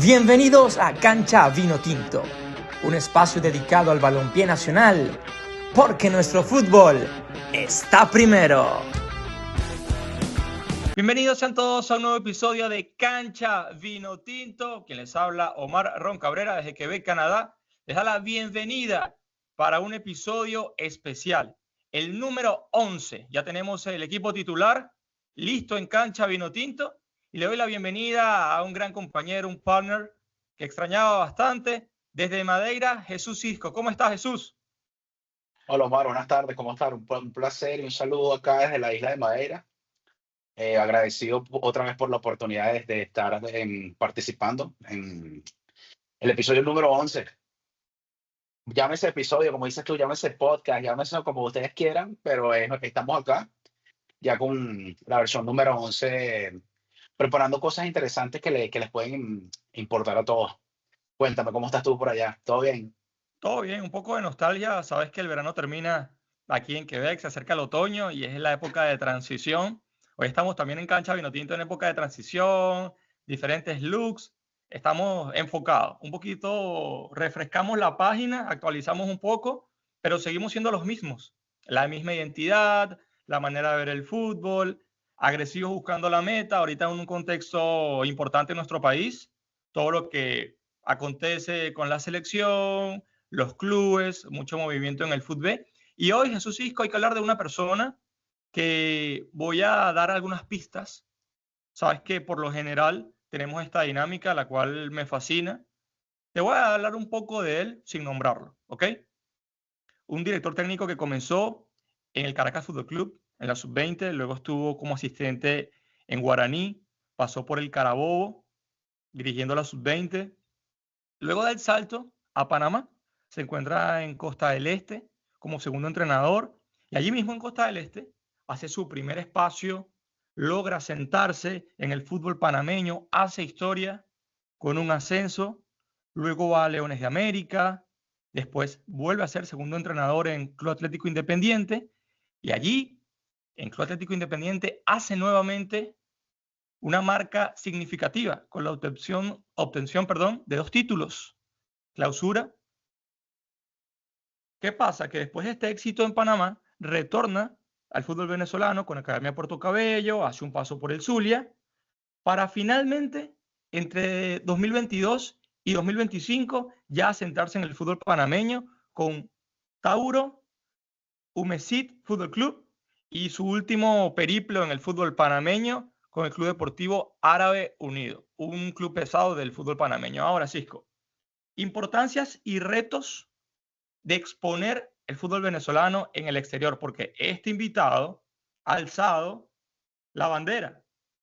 Bienvenidos a Cancha Vino Tinto, un espacio dedicado al balompié nacional, porque nuestro fútbol está primero. Bienvenidos sean todos a un nuevo episodio de Cancha Vino Tinto. Quien les habla, Omar Ron Cabrera, desde Quebec, Canadá. Les da la bienvenida para un episodio especial, el número 11. Ya tenemos el equipo titular listo en Cancha Vino Tinto. Y le doy la bienvenida a un gran compañero, un partner que extrañaba bastante. Desde Madeira, Jesús Cisco. ¿Cómo estás, Jesús? Hola Omar, buenas tardes, ¿cómo estás? Un placer y un saludo acá desde la isla de Madeira. Agradecido otra vez por la oportunidad de estar participando en el episodio número 11. Llámese episodio, como dices tú, llámese podcast, llámese como ustedes quieran, pero estamos acá ya con la versión número 11, preparando cosas interesantes que les pueden importar a todos. Cuéntame, ¿cómo estás tú por allá? ¿Todo bien? Todo bien, un poco de nostalgia. Sabes que el verano termina aquí en Quebec, se acerca el otoño y es la época de transición. Hoy estamos también en Cancha Vinotinto en época de transición, diferentes looks. Estamos enfocados. Un poquito refrescamos la página, actualizamos un poco, pero seguimos siendo los mismos. La misma identidad, la manera de ver el fútbol, agresivos buscando la meta. Ahorita en un contexto importante en nuestro país, todo lo que acontece con la selección, los clubes, mucho movimiento en el fútbol. Y hoy, Jesús Isco, hay que hablar de una persona que voy a dar algunas pistas. Sabes que por lo general tenemos esta dinámica, la cual me fascina. Te voy a hablar un poco de él sin nombrarlo, ¿ok? Un director técnico que comenzó en el Caracas Fútbol Club, en la sub-20, luego estuvo como asistente en Guaraní, pasó por el Carabobo, dirigiendo la sub-20, luego da el salto a Panamá, se encuentra en Costa del Este como segundo entrenador y allí mismo en Costa del Este hace su primer espacio, logra sentarse en el fútbol panameño, hace historia con un ascenso, luego va a Leones de América, después vuelve a ser segundo entrenador en Club Atlético Independiente y allí, en Club Atlético Independiente, hace nuevamente una marca significativa con la obtención de 2 títulos, Clausura. ¿Qué pasa? Que después de este éxito en Panamá, retorna al fútbol venezolano con Academia Puerto Cabello, hace un paso por el Zulia, para finalmente, entre 2022 y 2025, ya sentarse en el fútbol panameño con Tauro, Humesit Fútbol Club y su último periplo en el fútbol panameño con el Club Deportivo Árabe Unido, un club pesado del fútbol panameño. Ahora, Cisco, importancias y retos de exponer el fútbol venezolano en el exterior, porque este invitado ha alzado la bandera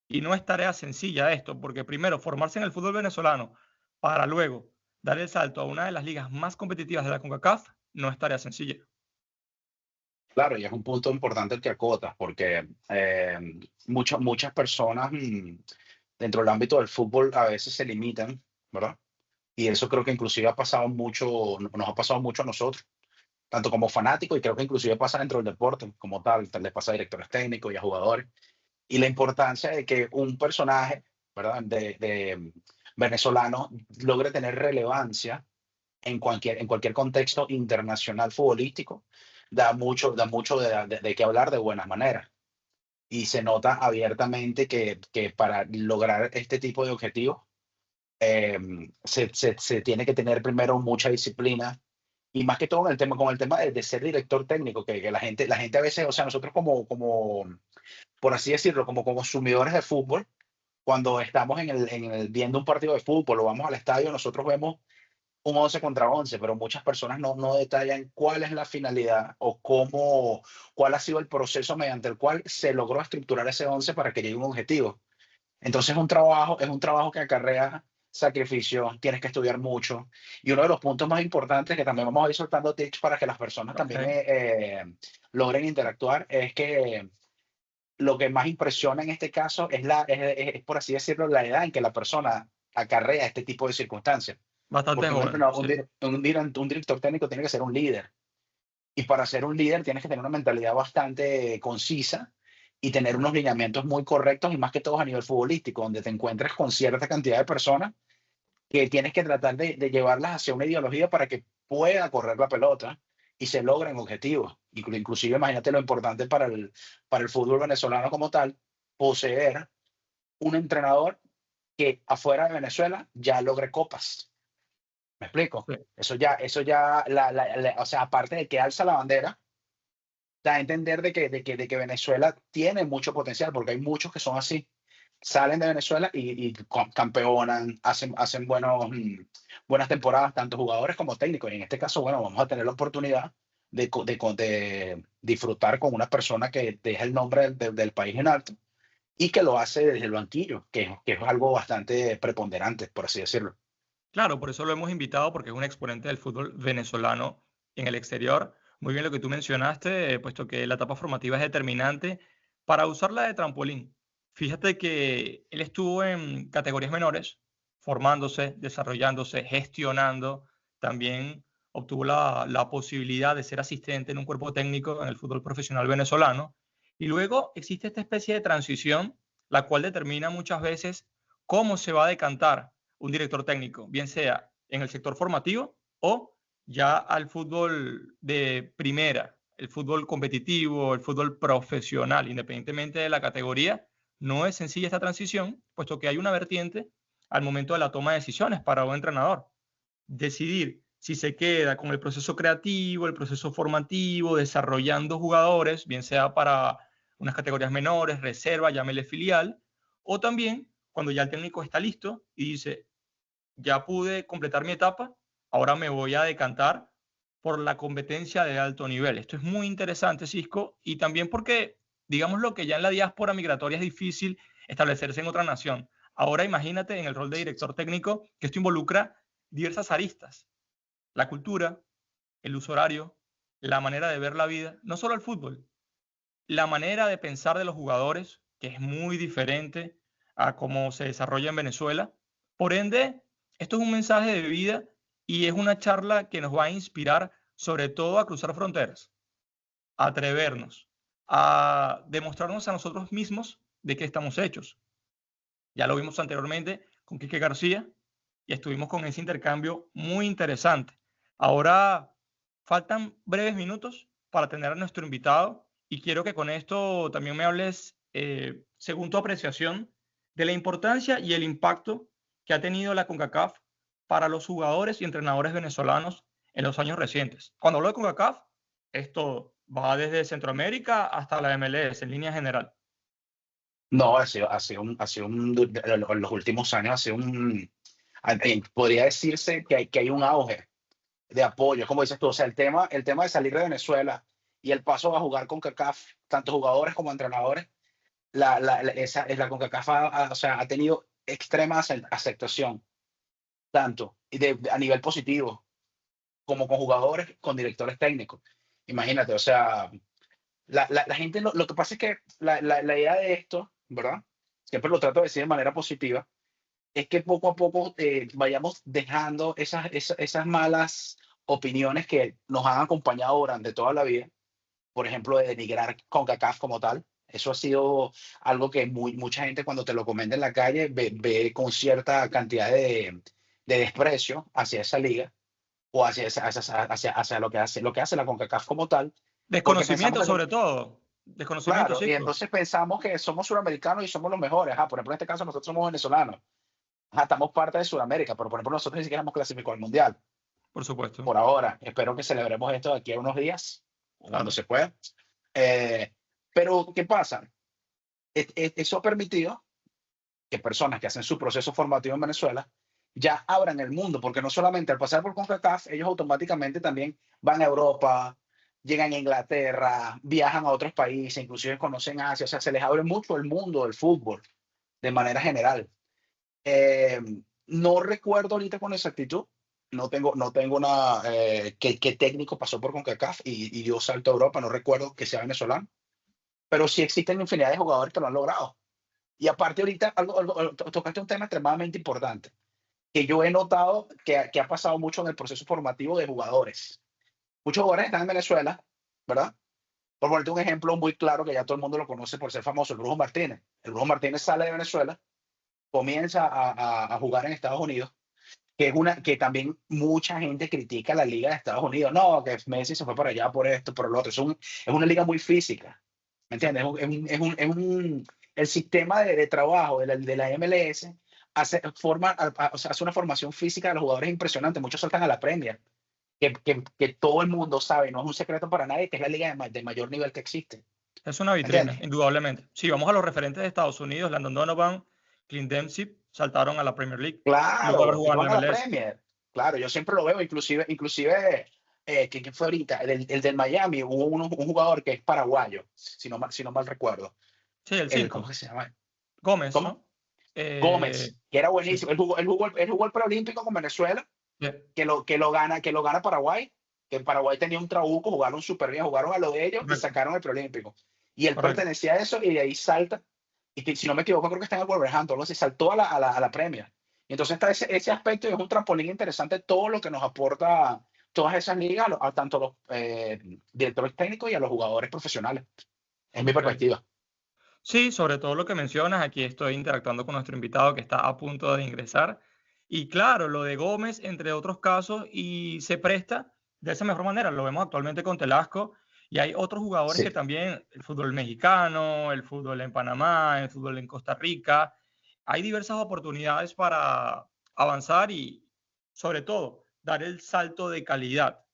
y no es tarea sencilla esto, porque primero formarse en el fútbol venezolano para luego dar el salto a una de las ligas más competitivas de la CONCACAF no es tarea sencilla. Claro, y es un punto importante el que acotas, porque muchas personas dentro del ámbito del fútbol a veces se limitan, ¿verdad? Y eso creo que inclusive ha pasado mucho, nos ha pasado mucho a nosotros, tanto como fanáticos, y creo que inclusive pasa dentro del deporte como tal, les pasa a directores técnicos y a jugadores. Y la importancia de que un personaje, ¿verdad? De venezolano logre tener relevancia en cualquier contexto internacional futbolístico, da mucho de qué hablar de buenas maneras. Y se nota abiertamente que para lograr este tipo de objetivos se tiene que tener primero mucha disciplina y más que todo con el tema de ser director técnico, que la gente a veces, o sea, nosotros por así decirlo, como consumidores de fútbol, cuando estamos viendo un partido de fútbol o vamos al estadio, nosotros vemos un 11 contra 11, pero muchas personas no detallan cuál es la finalidad o cuál ha sido el proceso mediante el cual se logró estructurar ese 11 para que llegue a un objetivo. Entonces es un trabajo que acarrea sacrificio, tienes que estudiar mucho. Y uno de los puntos más importantes que también vamos a ir soltando tips para que las personas también Okay. logren interactuar es que lo que más impresiona en este caso es, por así decirlo, la edad en que la persona acarrea este tipo de circunstancias. Bastante Porque joven, sí. un director técnico tiene que ser un líder. Y para ser un líder tienes que tener una mentalidad bastante concisa y tener unos lineamientos muy correctos y más que todo a nivel futbolístico, donde te encuentres con cierta cantidad de personas que tienes que tratar de llevarlas hacia una ideología para que pueda correr la pelota y se logren objetivos. Inclusive, imagínate lo importante para el fútbol venezolano como tal, poseer un entrenador que afuera de Venezuela ya logre copas. ¿Me explico? Sí. Eso ya, o sea, aparte de que alza la bandera, da a entender de que Venezuela tiene mucho potencial, porque hay muchos que son así. Salen de Venezuela y campeonan, hacen buenas temporadas, tanto jugadores como técnicos. Y en este caso, bueno, vamos a tener la oportunidad de disfrutar con una persona que deja el nombre del país en alto y que lo hace desde el banquillo, que es algo bastante preponderante, por así decirlo. Claro, por eso lo hemos invitado, porque es un exponente del fútbol venezolano en el exterior. Muy bien lo que tú mencionaste, puesto que la etapa formativa es determinante para usarla de trampolín. Fíjate que él estuvo en categorías menores, formándose, desarrollándose, gestionando. También obtuvo la posibilidad de ser asistente en un cuerpo técnico en el fútbol profesional venezolano. Y luego existe esta especie de transición, la cual determina muchas veces cómo se va a decantar un director técnico, bien sea en el sector formativo o ya al fútbol de primera, el fútbol competitivo, el fútbol profesional, independientemente de la categoría. No es sencilla esta transición, puesto que hay una vertiente al momento de la toma de decisiones para un entrenador. Decidir si se queda con el proceso creativo, el proceso formativo, desarrollando jugadores, bien sea para unas categorías menores, reserva, llámele filial, o también cuando ya el técnico está listo y dice, ya pude completar mi etapa, ahora me voy a decantar por la competencia de alto nivel. Esto es muy interesante, Cisco, y también porque, digamos lo que ya en la diáspora migratoria es difícil establecerse en otra nación. Ahora imagínate en el rol de director técnico que esto involucra diversas aristas, la cultura, el uso horario, la manera de ver la vida, no solo el fútbol, la manera de pensar de los jugadores, que es muy diferente a cómo se desarrolla en Venezuela. Por ende, esto es un mensaje de vida y es una charla que nos va a inspirar sobre todo a cruzar fronteras, a atrevernos, a demostrarnos a nosotros mismos de qué estamos hechos. Ya lo vimos anteriormente con Quique García y estuvimos con ese intercambio muy interesante. Ahora faltan breves minutos para tener a nuestro invitado y quiero que con esto también me hables, según tu apreciación, de la importancia y el impacto que ha tenido la CONCACAF para los jugadores y entrenadores venezolanos en los años recientes. Cuando hablo de CONCACAF, esto va desde Centroamérica hasta la MLS en línea general. No, en los últimos años podría decirse que hay un auge de apoyo, como dices tú, o sea, el tema de salir de Venezuela y el paso a jugar con CACAF, tanto jugadores como entrenadores, la CONCACAF o sea, ha tenido extrema aceptación, tanto a nivel positivo como con jugadores, con directores técnicos. Imagínate, o sea, la gente, lo que pasa es que la idea de esto, ¿verdad? Siempre lo trato de decir de manera positiva, es que poco a poco vayamos dejando esas malas opiniones que nos han acompañado durante toda la vida, por ejemplo, de denigrar CONCACAF como tal. Eso ha sido algo que mucha gente cuando te lo comenta en la calle ve con cierta cantidad de desprecio hacia esa liga o hacia lo que hace la CONCACAF como tal, porque pensamos Desconocimiento que sobre todo. Desconocimiento, claro, y Cisco. entonces pensamos que somos suramericanos y somos los mejores. Por ejemplo, en este caso nosotros somos venezolanos. Estamos parte de Sudamérica, pero por ejemplo nosotros ni siquiera hemos clasificado al Mundial Por supuesto, por ahora. Espero que celebremos esto de aquí a unos días, cuando claro. se pueda. Eh, pero, ¿qué pasa? Eso ha permitido que personas que hacen su proceso formativo en Venezuela ya abran el mundo, porque no solamente al pasar por CONCACAF, ellos automáticamente también van a Europa, llegan a Inglaterra, viajan a otros países, inclusive conocen Asia, o sea, se les abre mucho el mundo del fútbol de manera general. Eh, no recuerdo ahorita con exactitud, no tengo qué técnico pasó por CONCACAF y dio salto a Europa, no recuerdo que sea venezolano, pero sí existen infinidad de jugadores que lo han logrado. Y aparte ahorita tocaste un tema extremadamente importante, que yo he notado que ha pasado mucho en el proceso formativo de jugadores. Muchos jugadores están en Venezuela, ¿verdad? Por ponerte un ejemplo muy claro que ya todo el mundo lo conoce por ser famoso, el Brujo Martínez. El Brujo Martínez sale de Venezuela, comienza a jugar en Estados Unidos que también mucha gente critica la liga de Estados Unidos. No, que Messi se fue para allá por esto, por lo otro. Es una liga muy física. ¿Me Sí, entiendes? El sistema de trabajo de la MLS o sea, hace una formación física de los jugadores impresionante. Muchos saltan a la Premier, que todo el mundo sabe, no es un secreto para nadie, que es la liga de mayor nivel que existe. es una ¿Me vitrina, entiendes? indudablemente. Si vamos a los referentes de Estados Unidos, Landon Donovan, Clint Dempsey, saltaron a la Premier League, luego de haber Claro, y jugado en van la a la MLS. Premier. Claro, yo siempre lo veo, inclusive ¿quién fue ahorita? El del Miami, hubo un jugador que es paraguayo, si no mal recuerdo. Sí, el ¿Cómo 5, que se llama? Gómez, ¿Cómo? ¿no? Eh, Gómez, que era sí, buenísimo. Él jugó el preolímpico con Venezuela, sí, que lo gana Paraguay, que Paraguay tenía un trabuco, jugaron súper bien, jugaron a lo de ellos y correcto, sacaron el preolímpico. Y él correcto. pertenecía a eso y de ahí salta, y si no me equivoco, creo que está en el Wolverhampton, algo así, saltó a la Premier. Y entonces está ese aspecto y es un trampolín interesante todo lo que nos aporta todas esas ligas, tanto a los directores técnicos y a los jugadores profesionales. Es mi Ok. perspectiva. Sí, sobre todo lo que mencionas, aquí estoy interactuando con nuestro invitado que está a punto de ingresar. Y claro, lo de Gómez, entre otros casos, y se presta de esa mejor manera. Lo vemos actualmente con Telasco y hay otros jugadores que Sí, también, el fútbol mexicano, el fútbol en Panamá, el fútbol en Costa Rica, hay diversas oportunidades para avanzar y, sobre todo, dar el salto de calidad.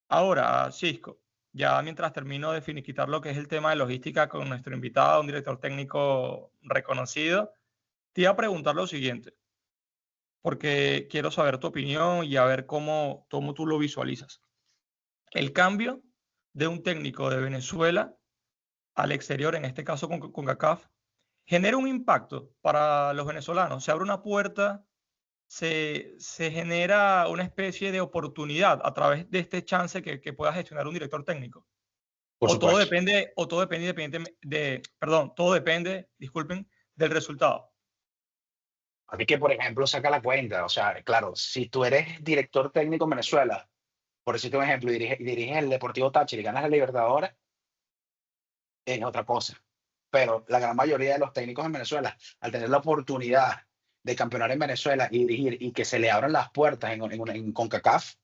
Ahora, Cisco, ya mientras termino de finiquitar lo que es el tema de logística con nuestro invitado, un director técnico reconocido, te iba a preguntar lo siguiente, porque quiero saber tu opinión y a ver cómo tú lo visualizas. El cambio de un técnico de Venezuela al exterior, en este caso con CACAF, genera un impacto para los venezolanos. Se abre una puerta, se genera una especie de oportunidad a través de este chance que pueda gestionar un director técnico. por supuesto. O todo depende perdón, todo depende, disculpen, del resultado. A mí que, por ejemplo, saca la cuenta. O sea, claro, si tú eres director técnico en Venezuela, por decirte un ejemplo, y diriges el Deportivo Táchira y ganas la Libertadores, es otra cosa. Pero la gran mayoría de los técnicos en Venezuela, al tener la oportunidad de campeonar en Venezuela y dirigir y que se le abran las puertas en CONCACAF,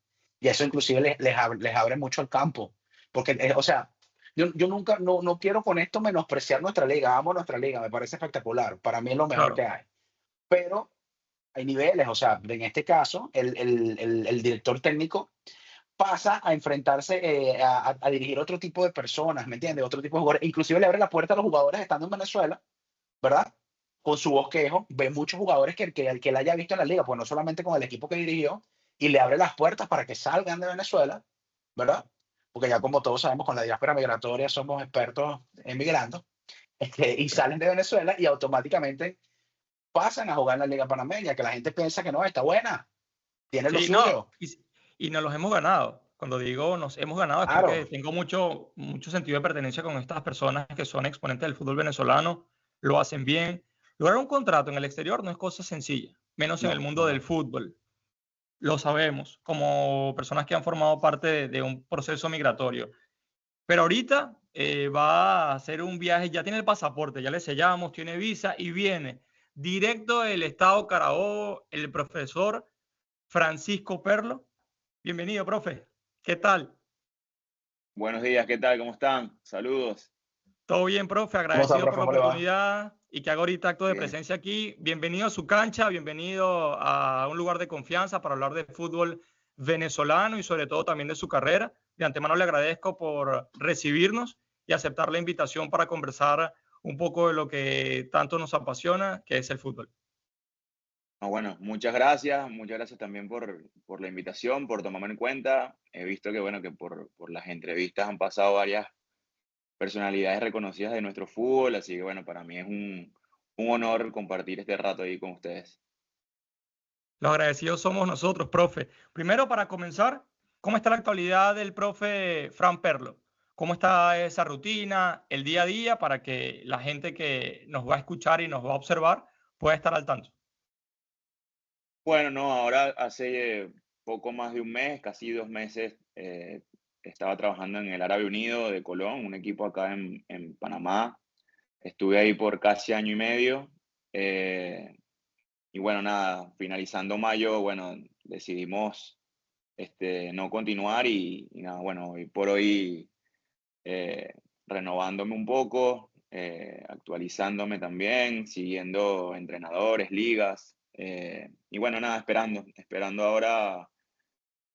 y eso inclusive les abre mucho el campo. Porque, o sea, yo nunca, no quiero con esto menospreciar nuestra liga, amo nuestra liga, me parece espectacular, para mí es lo mejor que Claro, hay. Pero hay niveles, o sea, en este caso, el director técnico pasa a enfrentarse a dirigir otro tipo de personas, ¿me entiendes? Otro tipo de jugadores. Inclusive le abre la puerta a los jugadores estando en Venezuela, ¿verdad? Con su bosquejo, ve muchos jugadores que él haya visto en la liga, pues no solamente con el equipo que dirigió, y le abre las puertas para que salgan de Venezuela, ¿verdad? Porque ya como todos sabemos, con la diáspora migratoria somos expertos emigrando, y salen de Venezuela y automáticamente pasan a jugar en la Liga Panameña, que la gente piensa que no, está buena, tiene lo sí, no, suyo. y nos los hemos ganado. Cuando digo nos hemos ganado es porque Claro, tengo mucho sentido de pertenencia con estas personas que son exponentes del fútbol venezolano, lo hacen bien. Lograr un contrato en el exterior no es cosa sencilla, menos en el no, mundo no, del no. fútbol. Lo sabemos, como personas que han formado parte de un proceso migratorio. Pero ahorita va a hacer un viaje, ya tiene el pasaporte, ya le sellamos, tiene visa y viene directo del estado Carabobo, el profesor Francisco Perlo. Bienvenido, profe. ¿Qué tal? Buenos días, ¿qué tal? ¿Cómo están? Saludos. Todo bien, profe. ¿Cómo está, Agradecido por profe? la ¿Cómo le va? oportunidad y que haga ahorita acto de Bien. presencia aquí. Bienvenido a su cancha, bienvenido a un lugar de confianza para hablar de fútbol venezolano y sobre todo también de su carrera. De antemano le agradezco por recibirnos y aceptar la invitación para conversar un poco de lo que tanto nos apasiona, que es el fútbol. Bueno, muchas gracias también por la invitación, por tomarme en cuenta. He visto que, bueno, que por las entrevistas han pasado varias personalidades reconocidas de nuestro fútbol, así que, bueno, para mí es un honor compartir este rato ahí con ustedes. Los agradecidos somos nosotros, profe. Primero, para comenzar, ¿cómo está la actualidad del profe Fran Perlo? ¿Cómo está esa rutina, el día a día, para que la gente que nos va a escuchar y nos va a observar pueda estar al tanto? Bueno, no, ahora hace poco más de un mes, casi 2 meses, estaba trabajando en el Árabe Unido de Colón, un equipo acá en Panamá. Estuve ahí por casi año y medio. eh, bueno, nada, finalizando mayo, bueno, decidimos no continuar y nada, bueno, hoy por hoy eh, renovándome un poco, actualizándome también, siguiendo entrenadores, ligas, y bueno, nada, esperando ahora,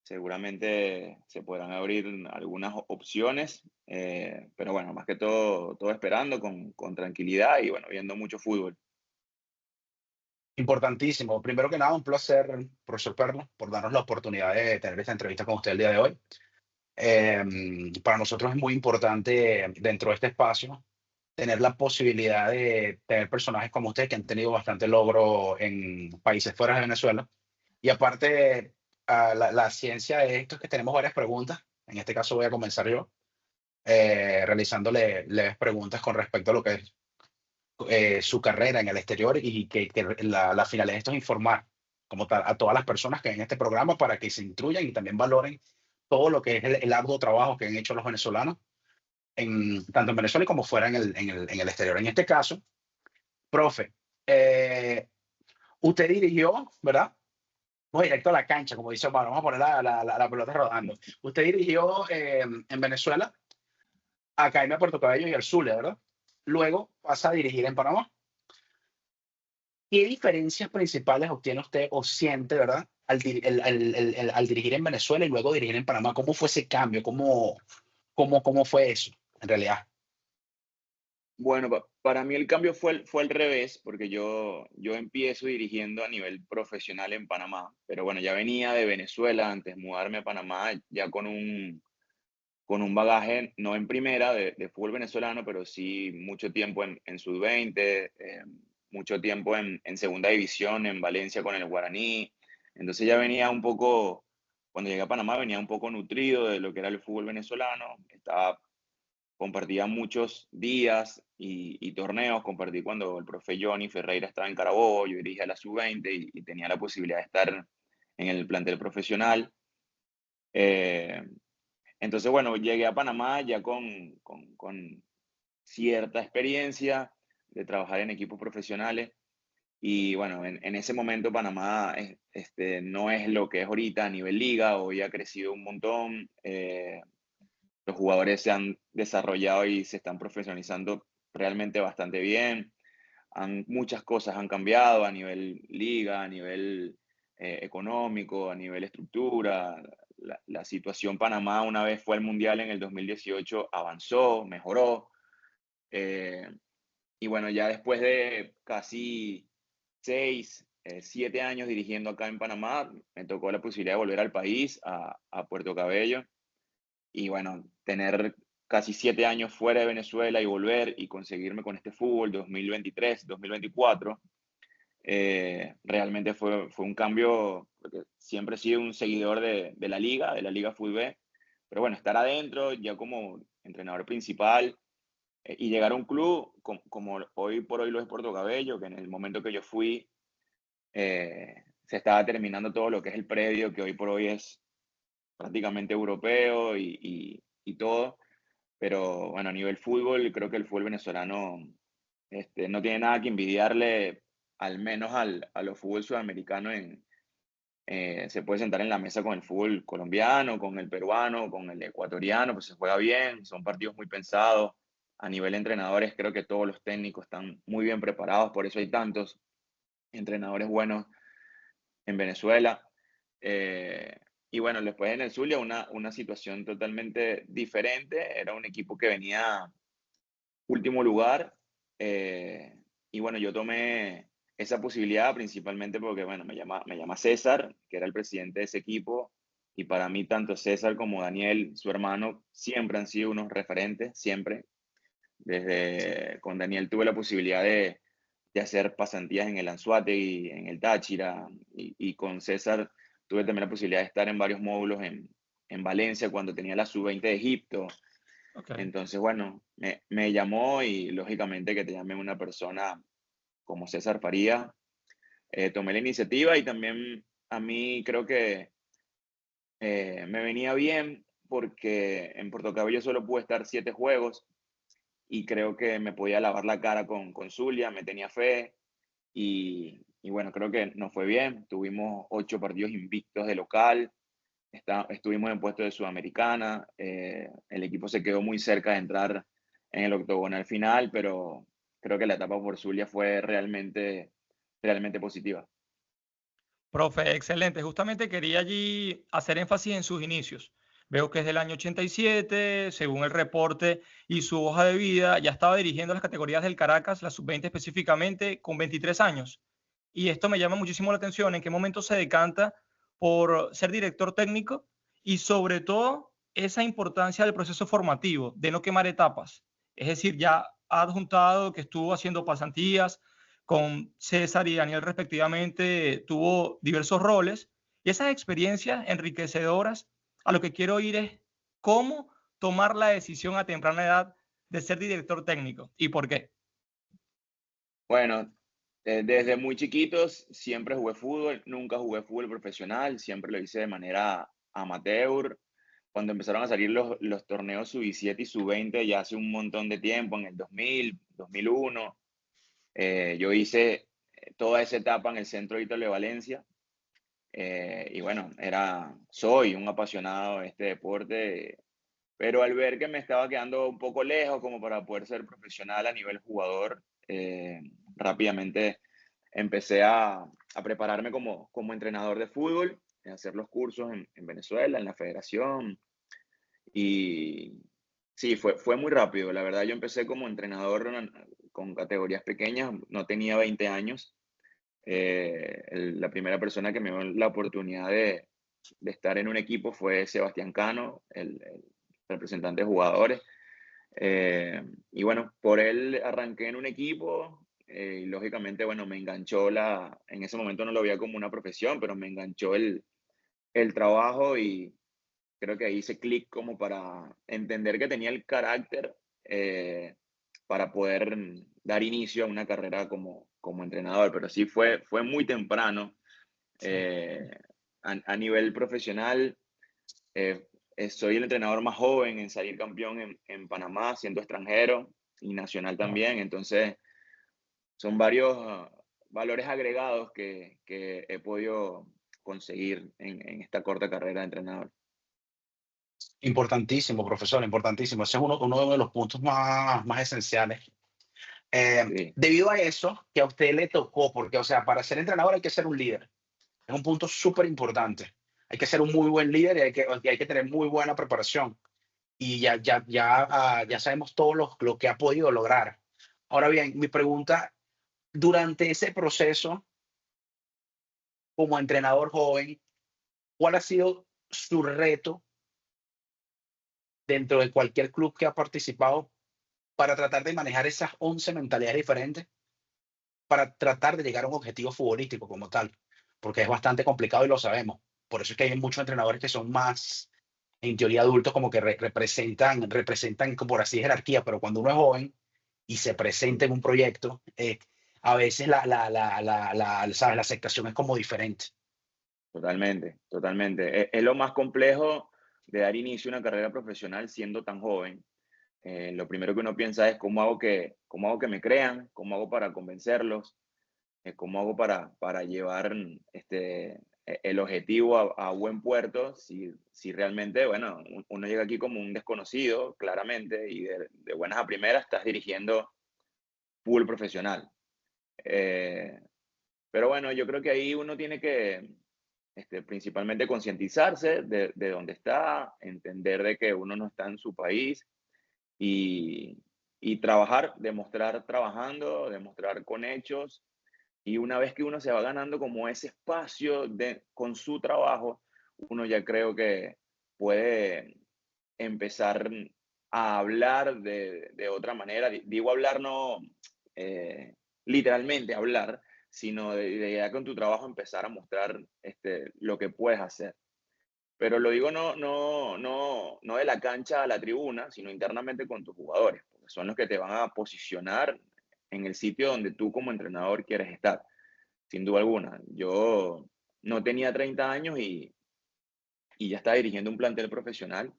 seguramente se podrán abrir algunas opciones, pero bueno, más que todo esperando con tranquilidad y bueno, viendo mucho fútbol. Importantísimo. Primero que nada, un placer, profesor Perla, por darnos la oportunidad de tener esta entrevista con usted el día de hoy. Para nosotros es muy importante dentro de este espacio tener la posibilidad de tener personajes como usted que han tenido bastante logro en países fuera de Venezuela. Y aparte, la ciencia de esto es que tenemos varias preguntas. En este caso voy a comenzar yo, realizándole leves preguntas con respecto a lo que es su carrera en el exterior y que la finalidad de esto es informar como tal a todas las personas que ven este programa para que se instruyan y también valoren todo lo que es el arduo trabajo que han hecho los venezolanos tanto en Venezuela como fuera en el exterior. En este caso, profe, eh, usted dirigió, ¿verdad? Vamos directo a la cancha, como dice Omar, vamos a poner la pelota rodando. Usted dirigió en Venezuela, Academia Puerto Cabello y el Zulia, ¿verdad? Luego pasa a dirigir en Panamá. ¿Qué diferencias principales obtiene usted o siente, ¿verdad? Al dirigir en Venezuela y luego dirigir en Panamá. ¿Cómo fue ese cambio? ¿Cómo fue eso en realidad? Bueno, para mí el cambio fue al revés, porque yo empiezo dirigiendo a nivel profesional en Panamá, pero bueno, ya venía de Venezuela antes de mudarme a Panamá, ya con un bagaje, no en primera de fútbol venezolano, pero sí mucho tiempo en sub-20, mucho tiempo en segunda división, en Valencia con el Guaraní. Entonces ya venía un poco, cuando llegué a Panamá, venía un poco nutrido de lo que era el fútbol venezolano, compartía muchos días y torneos, compartí cuando el profe Johnny Ferreira estaba en Carabobo, yo dirigía la sub-20 y tenía la posibilidad de estar en el plantel profesional. Eh, entonces, bueno, llegué a Panamá ya con cierta experiencia de trabajar en equipos profesionales y bueno, en ese momento Panamá no es lo que es ahorita a nivel liga, hoy ha crecido un montón, los jugadores se han desarrollado y se están profesionalizando realmente bastante bien. Muchas cosas han cambiado a nivel liga, a nivel económico, a nivel estructura. La situación Panamá una vez fue al Mundial en el 2018 avanzó, mejoró. eh, y bueno, ya después de casi 7 años dirigiendo acá en Panamá, me tocó la posibilidad de volver al país, a Puerto Cabello, y bueno, tener casi 7 años fuera de Venezuela y volver y conseguirme con este fútbol 2023, 2024, realmente fue un cambio, porque siempre he sido un seguidor de la Liga Fútbol, pero bueno, estar adentro ya como entrenador principal y llegar a un club como hoy por hoy lo es Puerto Cabello, que en el momento que yo fui se estaba terminando todo lo que es el predio, que hoy por hoy es prácticamente europeo y todo. Pero bueno, a nivel fútbol, creo que el fútbol venezolano no tiene nada que envidiarle, al menos a los fútbol sudamericanos. Se puede sentar en la mesa con el fútbol colombiano, con el peruano, con el ecuatoriano, pues se juega bien, son partidos muy pensados. A nivel de entrenadores, creo que todos los técnicos están muy bien preparados, por eso hay tantos entrenadores buenos en Venezuela. Eh, y bueno, después en el Zulia una situación totalmente diferente. Era un equipo que venía último lugar. Y bueno, yo tomé esa posibilidad principalmente porque, bueno, me llama César, que era el presidente de ese equipo. Y para mí, tanto César como Daniel, su hermano, siempre han sido unos referentes, siempre. Desde con Daniel tuve la posibilidad de hacer pasantías en el Anzoátegui, en el Táchira, y con César tuve también la posibilidad de estar en varios módulos en Valencia cuando tenía la sub-20 de Egipto. Ok. Entonces, bueno, me llamó y lógicamente que te llame una persona como César Faría, tomé la iniciativa y también a mí creo que me venía bien porque en Puerto Cabello solo pude estar 7 juegos y creo que me podía lavar la cara con Zulia, me tenía fe bueno, creo que nos fue bien. Tuvimos 8 partidos invictos de local. Estuvimos en puesto de Sudamericana. El equipo se quedó muy cerca de entrar en el octogonal final, pero creo que la etapa por Zulia fue realmente positiva. Profe, excelente. Justamente quería allí hacer énfasis en sus inicios. Veo que es del año 87, según el reporte y su hoja de vida, ya estaba dirigiendo las categorías del Caracas, la sub-20 específicamente, con 23 años. Y esto me llama muchísimo la atención, en qué momento se decanta por ser director técnico y sobre todo esa importancia del proceso formativo, de no quemar etapas. Es decir, ya ha adjuntado que estuvo haciendo pasantías, con César y Daniel respectivamente, tuvo diversos roles y esas experiencias enriquecedoras, a lo que quiero ir es cómo tomar la decisión a temprana edad de ser director técnico y por qué. Bueno, desde muy chiquitos siempre jugué fútbol, nunca jugué fútbol profesional, siempre lo hice de manera amateur. Cuando empezaron a salir los torneos sub-17 y sub-20 ya hace un montón de tiempo, en el 2000, 2001, yo hice toda esa etapa en el Centro Ítalo de Valencia. Y bueno, soy un apasionado de este deporte, pero al ver que me estaba quedando un poco lejos como para poder ser profesional a nivel jugador, rápidamente empecé a prepararme como entrenador de fútbol, a hacer los cursos en Venezuela, en la federación. Y sí, fue muy rápido. La verdad, yo empecé como entrenador con categorías pequeñas, no tenía 20 años. La primera persona que me dio la oportunidad de estar en un equipo fue Sebastián Cano, el representante de jugadores. Y bueno, por él arranqué en un equipo y lógicamente, bueno, me enganchó en ese momento no lo veía como una profesión, pero me enganchó el trabajo y creo que ahí hice clic como para entender que tenía el carácter eh, para poder dar inicio a una carrera como entrenador, pero sí fue muy temprano. Sí. eh, a nivel profesional, eh, soy el entrenador más joven en salir campeón en Panamá, siendo extranjero y nacional Wow. también. Entonces, son varios valores agregados que he podido conseguir en esta corta carrera de entrenador. Importantísimo, profesor, importantísimo. Ese es uno de los puntos más esenciales. Sí, Debido a eso, que a usted le tocó, porque, o sea, para ser entrenador hay que ser un líder. Es un punto súper importante. Hay que ser un muy buen líder y hay que tener muy buena preparación. Y ya sabemos todo lo que ha podido lograr. Ahora bien, mi pregunta, durante ese proceso, como entrenador joven, ¿cuál ha sido su reto dentro de cualquier club que ha participado para tratar de manejar esas 11 mentalidades diferentes, para tratar de llegar a un objetivo futbolístico como tal? Porque es bastante complicado y lo sabemos. Por eso es que hay muchos entrenadores que son más, en teoría, adultos, como que representan, como por así, jerarquía, pero cuando uno es joven y se presenta en un proyecto, a veces ¿sabes? La aceptación es como diferente. totalmente, totalmente. Es lo más complejo de dar inicio a una carrera profesional siendo tan joven. Lo primero que uno piensa es cómo hago que me crean, cómo hago para convencerlos, cómo hago para llevar el objetivo a buen puerto, si realmente, bueno, uno llega aquí como un desconocido, claramente, y de buenas a primeras estás dirigiendo full profesional. Eh, pero bueno, yo creo que ahí uno tiene que principalmente concientizarse de dónde está, entender de que uno no está en su país y, y trabajar, demostrar trabajando, demostrar con hechos. Y una vez que uno se va ganando como ese espacio con su trabajo, uno ya creo que puede empezar a hablar de otra manera. Digo hablar no eh, literalmente hablar, sino de ya con tu trabajo empezar a mostrar lo que puedes hacer. Pero lo digo no de la cancha a la tribuna, sino internamente con tus jugadores, porque son los que te van a posicionar en el sitio donde tú como entrenador quieres estar, sin duda alguna. Yo no tenía 30 años y ya estaba dirigiendo un plantel profesional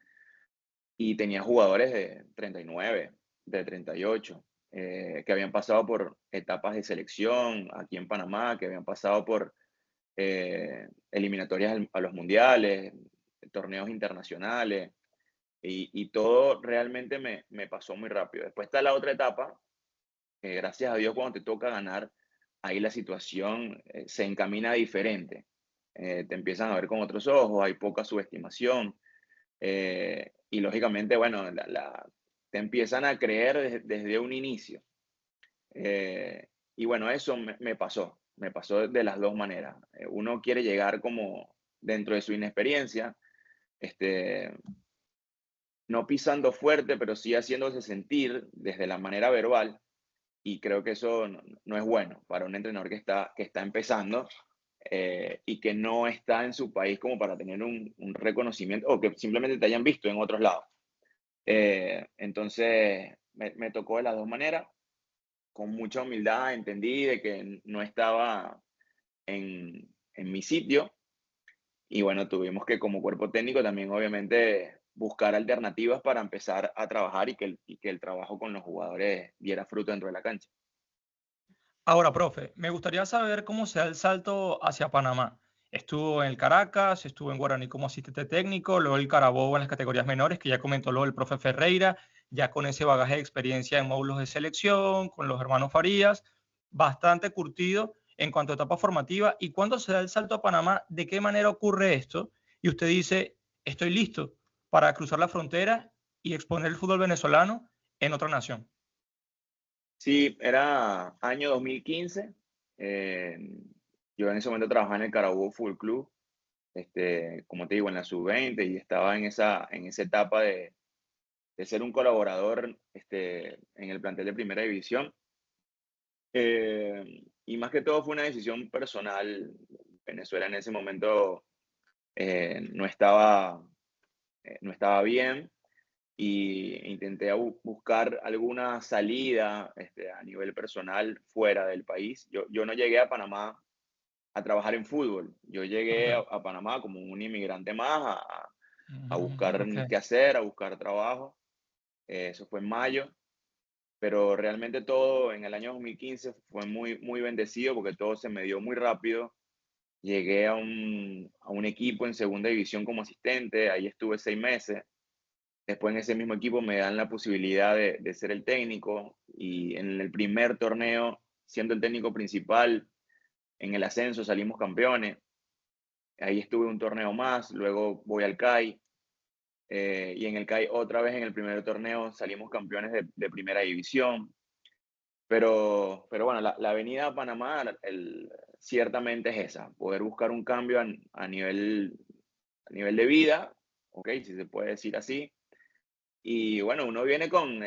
y tenía jugadores de 39, de 38. que habían pasado por etapas de selección aquí en Panamá, que habían pasado por eliminatorias a los mundiales, torneos internacionales, y todo realmente me pasó muy rápido. Después está la otra etapa, que gracias a Dios cuando te toca ganar, ahí la situación se encamina diferente. Te empiezan a ver con otros ojos, hay poca subestimación, y lógicamente, bueno, te empiezan a creer desde un inicio. Y bueno, eso me pasó de las dos maneras. Uno quiere llegar como dentro de su inexperiencia, este, no pisando fuerte, pero sí haciéndose sentir desde la manera verbal, y creo que eso no es bueno para un entrenador que está empezando, y que no está en su país como para tener un reconocimiento o que simplemente te hayan visto en otros lados. Entonces, me tocó de las dos maneras. Con mucha humildad entendí de que no estaba en mi sitio, y bueno, tuvimos que como cuerpo técnico también obviamente buscar alternativas para empezar a trabajar y que el trabajo con los jugadores diera fruto dentro de la cancha. Ahora, profe, me gustaría saber cómo se da el salto hacia Panamá. Estuvo en el Caracas, estuvo en Guaraní como asistente técnico, luego el Carabobo en las categorías menores, que ya comentó luego el profe Ferreira, ya con ese bagaje de experiencia en módulos de selección, con los hermanos Farías, bastante curtido en cuanto a etapa formativa. ¿Y cuándo se da el salto a Panamá? ¿De qué manera ocurre esto? Y usted dice, estoy listo para cruzar la frontera y exponer el fútbol venezolano en otra nación. Sí, era año 2015. eh, yo en ese momento trabajaba en el Carabobo Fútbol Club, como te digo, en la sub-20, y estaba en esa etapa de ser un colaborador en el plantel de primera división. Y más que todo fue una decisión personal. Venezuela en ese momento no no estaba bien, y intenté buscar alguna salida a nivel personal fuera del país. Yo no llegué a Panamá a trabajar en fútbol. Yo llegué Ok. a Panamá como un inmigrante más a buscar Ok. qué hacer, a buscar trabajo. Eso fue en mayo, pero realmente todo en el año 2015 fue muy bendecido porque todo se me dio muy rápido. Llegué a a un equipo en segunda división como asistente, ahí estuve 6 meses. Después en ese mismo equipo me dan la posibilidad de ser el técnico, y en el primer torneo, siendo el técnico principal, en el ascenso salimos campeones. Ahí estuve un torneo más, luego voy al CAI, y en el CAI otra vez en el primer torneo salimos campeones de primera división. Pero bueno, la venida a Panamá ciertamente es esa, poder buscar un cambio a nivel de vida, ok, si se puede decir así. Y bueno, uno viene con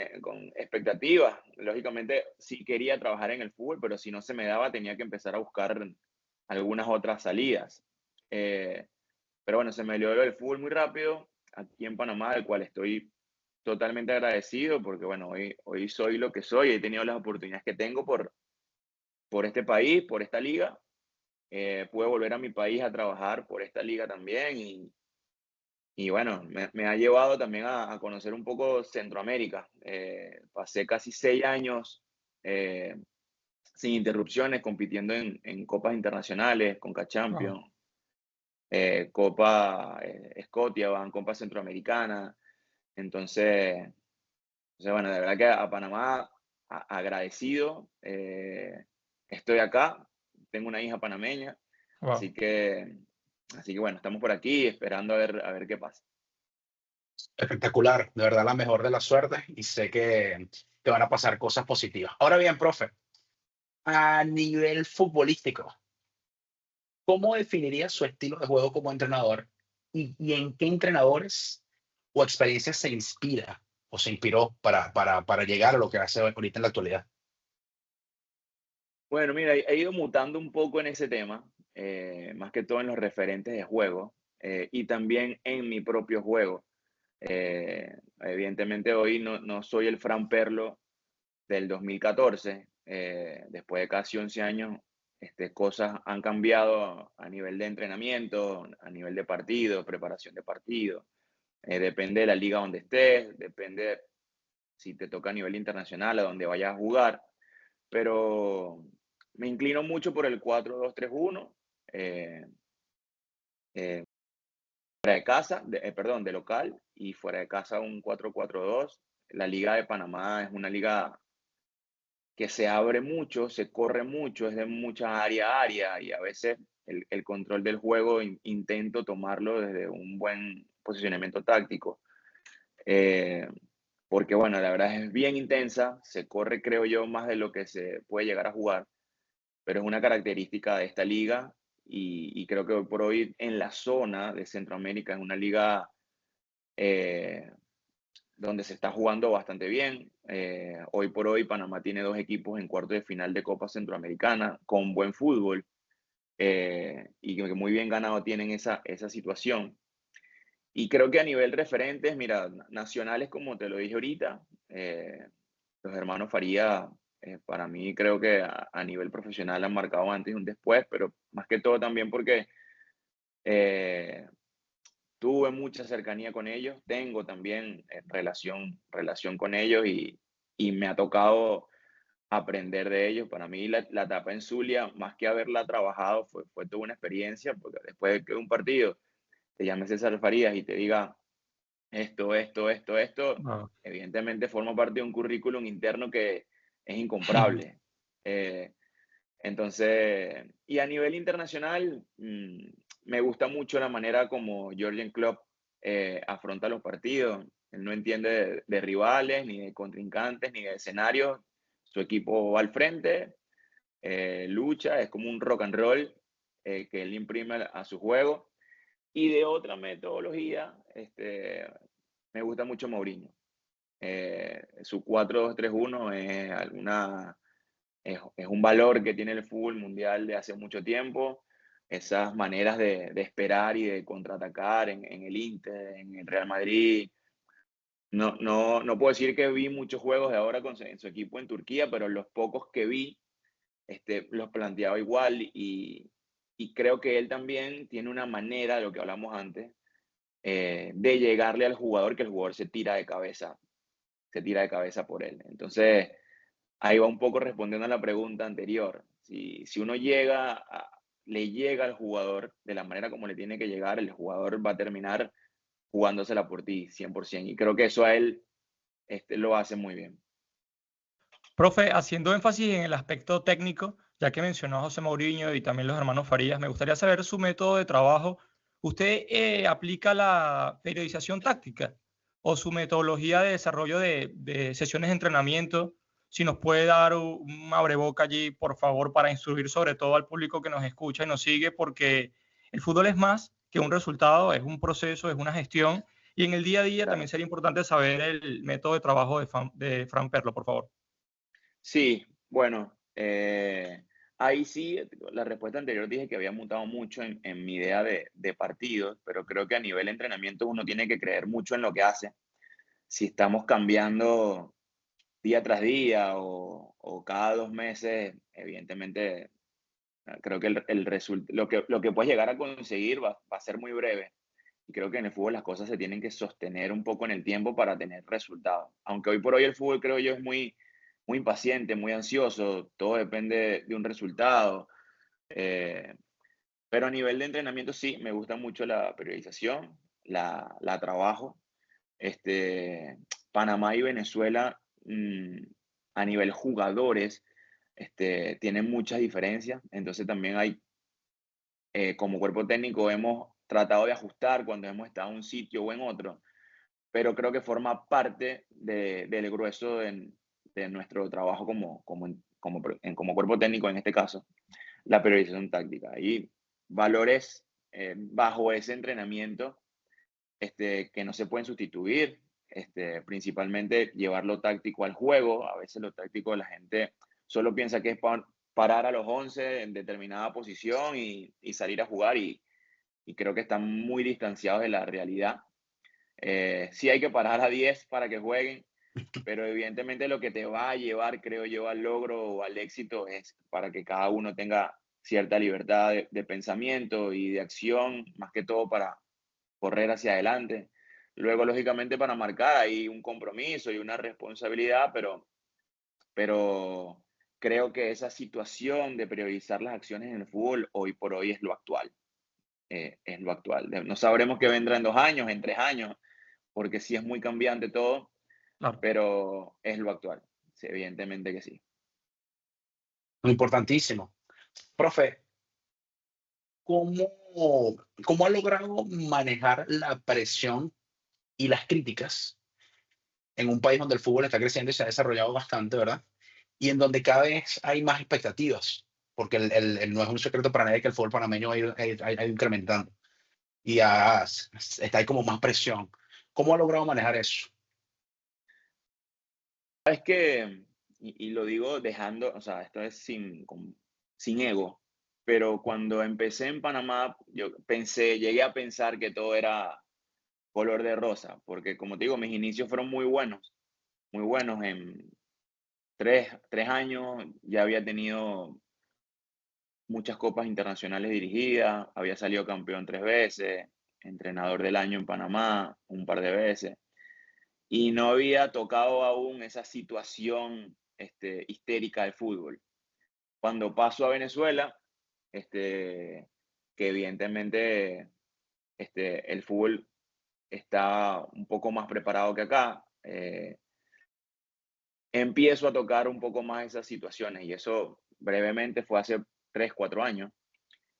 expectativas. Lógicamente, sí quería trabajar en el fútbol, pero si no se me daba, tenía que empezar a buscar algunas otras salidas. Eh, pero bueno, se me dio el fútbol muy rápido aquí en Panamá, del cual estoy totalmente agradecido, porque bueno, hoy soy lo que soy, he tenido las oportunidades que tengo por este país, por esta liga. Pude volver a mi país a trabajar por esta liga también, y bueno, me ha llevado también a conocer un poco Centroamérica. Pasé casi 6 años eh, sin interrupciones compitiendo en copas internacionales, Conca Wow. Champions, Copa Scotiabank, Copa Centroamericana. Entonces, bueno, de verdad que a Panamá agradecido. Estoy acá, tengo una hija panameña, Wow. así que, así que bueno, estamos por aquí esperando a ver qué pasa. Espectacular, de verdad la mejor de las suertes y sé que van a pasar cosas positivas. Ahora bien, profe, a nivel futbolístico, ¿cómo definiría su estilo de juego como entrenador y en qué entrenadores o experiencias se inspira o se inspiró para llegar a lo que hace ahorita en la actualidad? Bueno, mira, he ido mutando un poco en ese tema, más que todo en los referentes de juego, y también en mi propio juego. Evidentemente hoy no soy el Fran Perlo del 2014. Después de casi 11 años, cosas han cambiado a nivel de entrenamiento, a nivel de partido, preparación de partido. Depende de la liga donde estés, depende si te toca a nivel internacional, a donde vayas a jugar, pero me inclino mucho por el 4-2-3-1, eh, eh, fuera de casa, perdón, de local, y fuera de casa un 4-4-2. La Liga de Panamá es una liga que se abre mucho, se corre mucho, es de mucha área a área, y a veces el control del juego intento tomarlo desde un buen posicionamiento táctico. Eh, Porque bueno, la verdad es bien intensa, se corre creo yo más de lo que se puede llegar a jugar, pero es una característica de esta liga y creo que hoy por hoy en la zona de Centroamérica es una liga eh, donde se está jugando bastante bien. Hoy por hoy Panamá tiene 2 equipos en cuarto de final de Copa Centroamericana con buen fútbol y que muy bien ganado tienen esa situación. Y creo que a nivel referentes, mira, nacionales, como te lo dije ahorita, los hermanos Faría, para mí creo que a nivel profesional han marcado antes y un después, pero más que todo también porque eh, tuve mucha cercanía con ellos, tengo también relación con ellos y me ha tocado aprender de ellos. Para mí la etapa en Zulia, más que haberla trabajado, fue toda una experiencia, porque después de que un partido te llame César Farías y te diga esto, Ah, evidentemente forma parte de un currículum interno que es incomparable. Entonces, y a nivel internacional, me gusta mucho la manera como Jürgen Klopp afronta los partidos. Él no entiende de rivales, ni de contrincantes, ni de escenarios. Su equipo va al frente, lucha, es como un rock and roll que él imprime a su juego. Y de otra metodología, me gusta mucho Mourinho. Su 4-2-3-1 es un valor que tiene el fútbol mundial de hace mucho tiempo. Esas maneras de esperar y de contraatacar en el Inter, en el Real Madrid. No puedo decir que vi muchos juegos de ahora en su equipo en Turquía, pero los pocos que vi los planteaba igual y creo que él también tiene una manera, de lo que hablamos antes, de llegarle al jugador, que el jugador se tira de cabeza por él. Entonces, ahí va un poco respondiendo a la pregunta anterior. Si uno le llega al jugador de la manera como le tiene que llegar, el jugador va a terminar jugándosela por ti, 100%. Y creo que eso a él lo hace muy bien. profe, haciendo énfasis en el aspecto técnico, ya que mencionó a José Mourinho y también los hermanos Farías, me gustaría saber su método de trabajo. ¿Usted aplica la periodización táctica o su metodología de desarrollo de sesiones de entrenamiento? Si nos puede dar un abreboca allí, por favor, para instruir sobre todo al público que nos escucha y nos sigue, porque el fútbol es más que un resultado, es un proceso, es una gestión, y en el día a día Claro. también sería importante saber el método de trabajo de Fran Perlo, por favor. Sí, bueno, ahí sí, la respuesta anterior dije que había mutado mucho en mi idea de partidos, pero creo que a nivel de entrenamiento uno tiene que creer mucho en lo que hace. Si estamos cambiando día tras día o cada 2 meses, evidentemente creo que lo que puedes llegar a conseguir va a ser muy breve. Y creo que en el fútbol las cosas se tienen que sostener un poco en el tiempo para tener resultados. Aunque hoy por hoy el fútbol creo yo es muy impaciente, muy ansioso, todo depende de un resultado. eh, pero a nivel de entrenamiento sí, me gusta mucho la periodización, la trabajo. Este, Panamá y Venezuela, a nivel jugadores, tienen muchas diferencias. Entonces también como cuerpo técnico hemos tratado de ajustar cuando hemos estado en un sitio o en otro, pero creo que forma parte del grueso de nuestro trabajo como cuerpo técnico en este caso, la periodización táctica. Y valores bajo ese entrenamiento que no se pueden sustituir, principalmente llevar lo táctico al juego. A veces lo táctico la gente solo piensa que es parar a los 11 en determinada posición y salir a jugar y creo que están muy distanciados de la realidad. Sí hay que parar a 10 para que jueguen, pero evidentemente lo que te va a llevar, creo yo, al logro o al éxito es para que cada uno tenga cierta libertad de pensamiento y de acción, más que todo para correr hacia adelante. Luego, lógicamente, para marcar hay un compromiso y una responsabilidad, pero creo que esa situación de priorizar las acciones en el fútbol hoy por hoy es lo actual. Es lo actual. No sabremos qué vendrá en 2 años, en 3 años, porque sí es muy cambiante todo, Claro. pero es lo actual. Sí, evidentemente que sí. Importantísimo. Profe, ¿cómo, cómo ha logrado manejar la presión y las críticas en un país donde el fútbol está creciendo y se ha desarrollado bastante, ¿verdad? Y en donde cada vez hay más expectativas, porque no es un secreto para nadie que el fútbol panameño ha ido incrementando y está ahí como más presión. ¿Cómo ha logrado manejar eso? Es que, y lo digo dejando, o sea, esto es sin ego, pero cuando empecé en Panamá, yo llegué a pensar que todo era color de rosa, porque como te digo, mis inicios fueron muy buenos. En 3 años ya había tenido muchas copas internacionales dirigidas, había salido campeón 3 veces, entrenador del año en Panamá un par de veces, y no había tocado aún esa situación histérica del fútbol. Cuando paso a Venezuela, este, que evidentemente el fútbol está un poco más preparado que acá, empiezo a tocar un poco más esas situaciones y eso brevemente fue hace 3, 4 años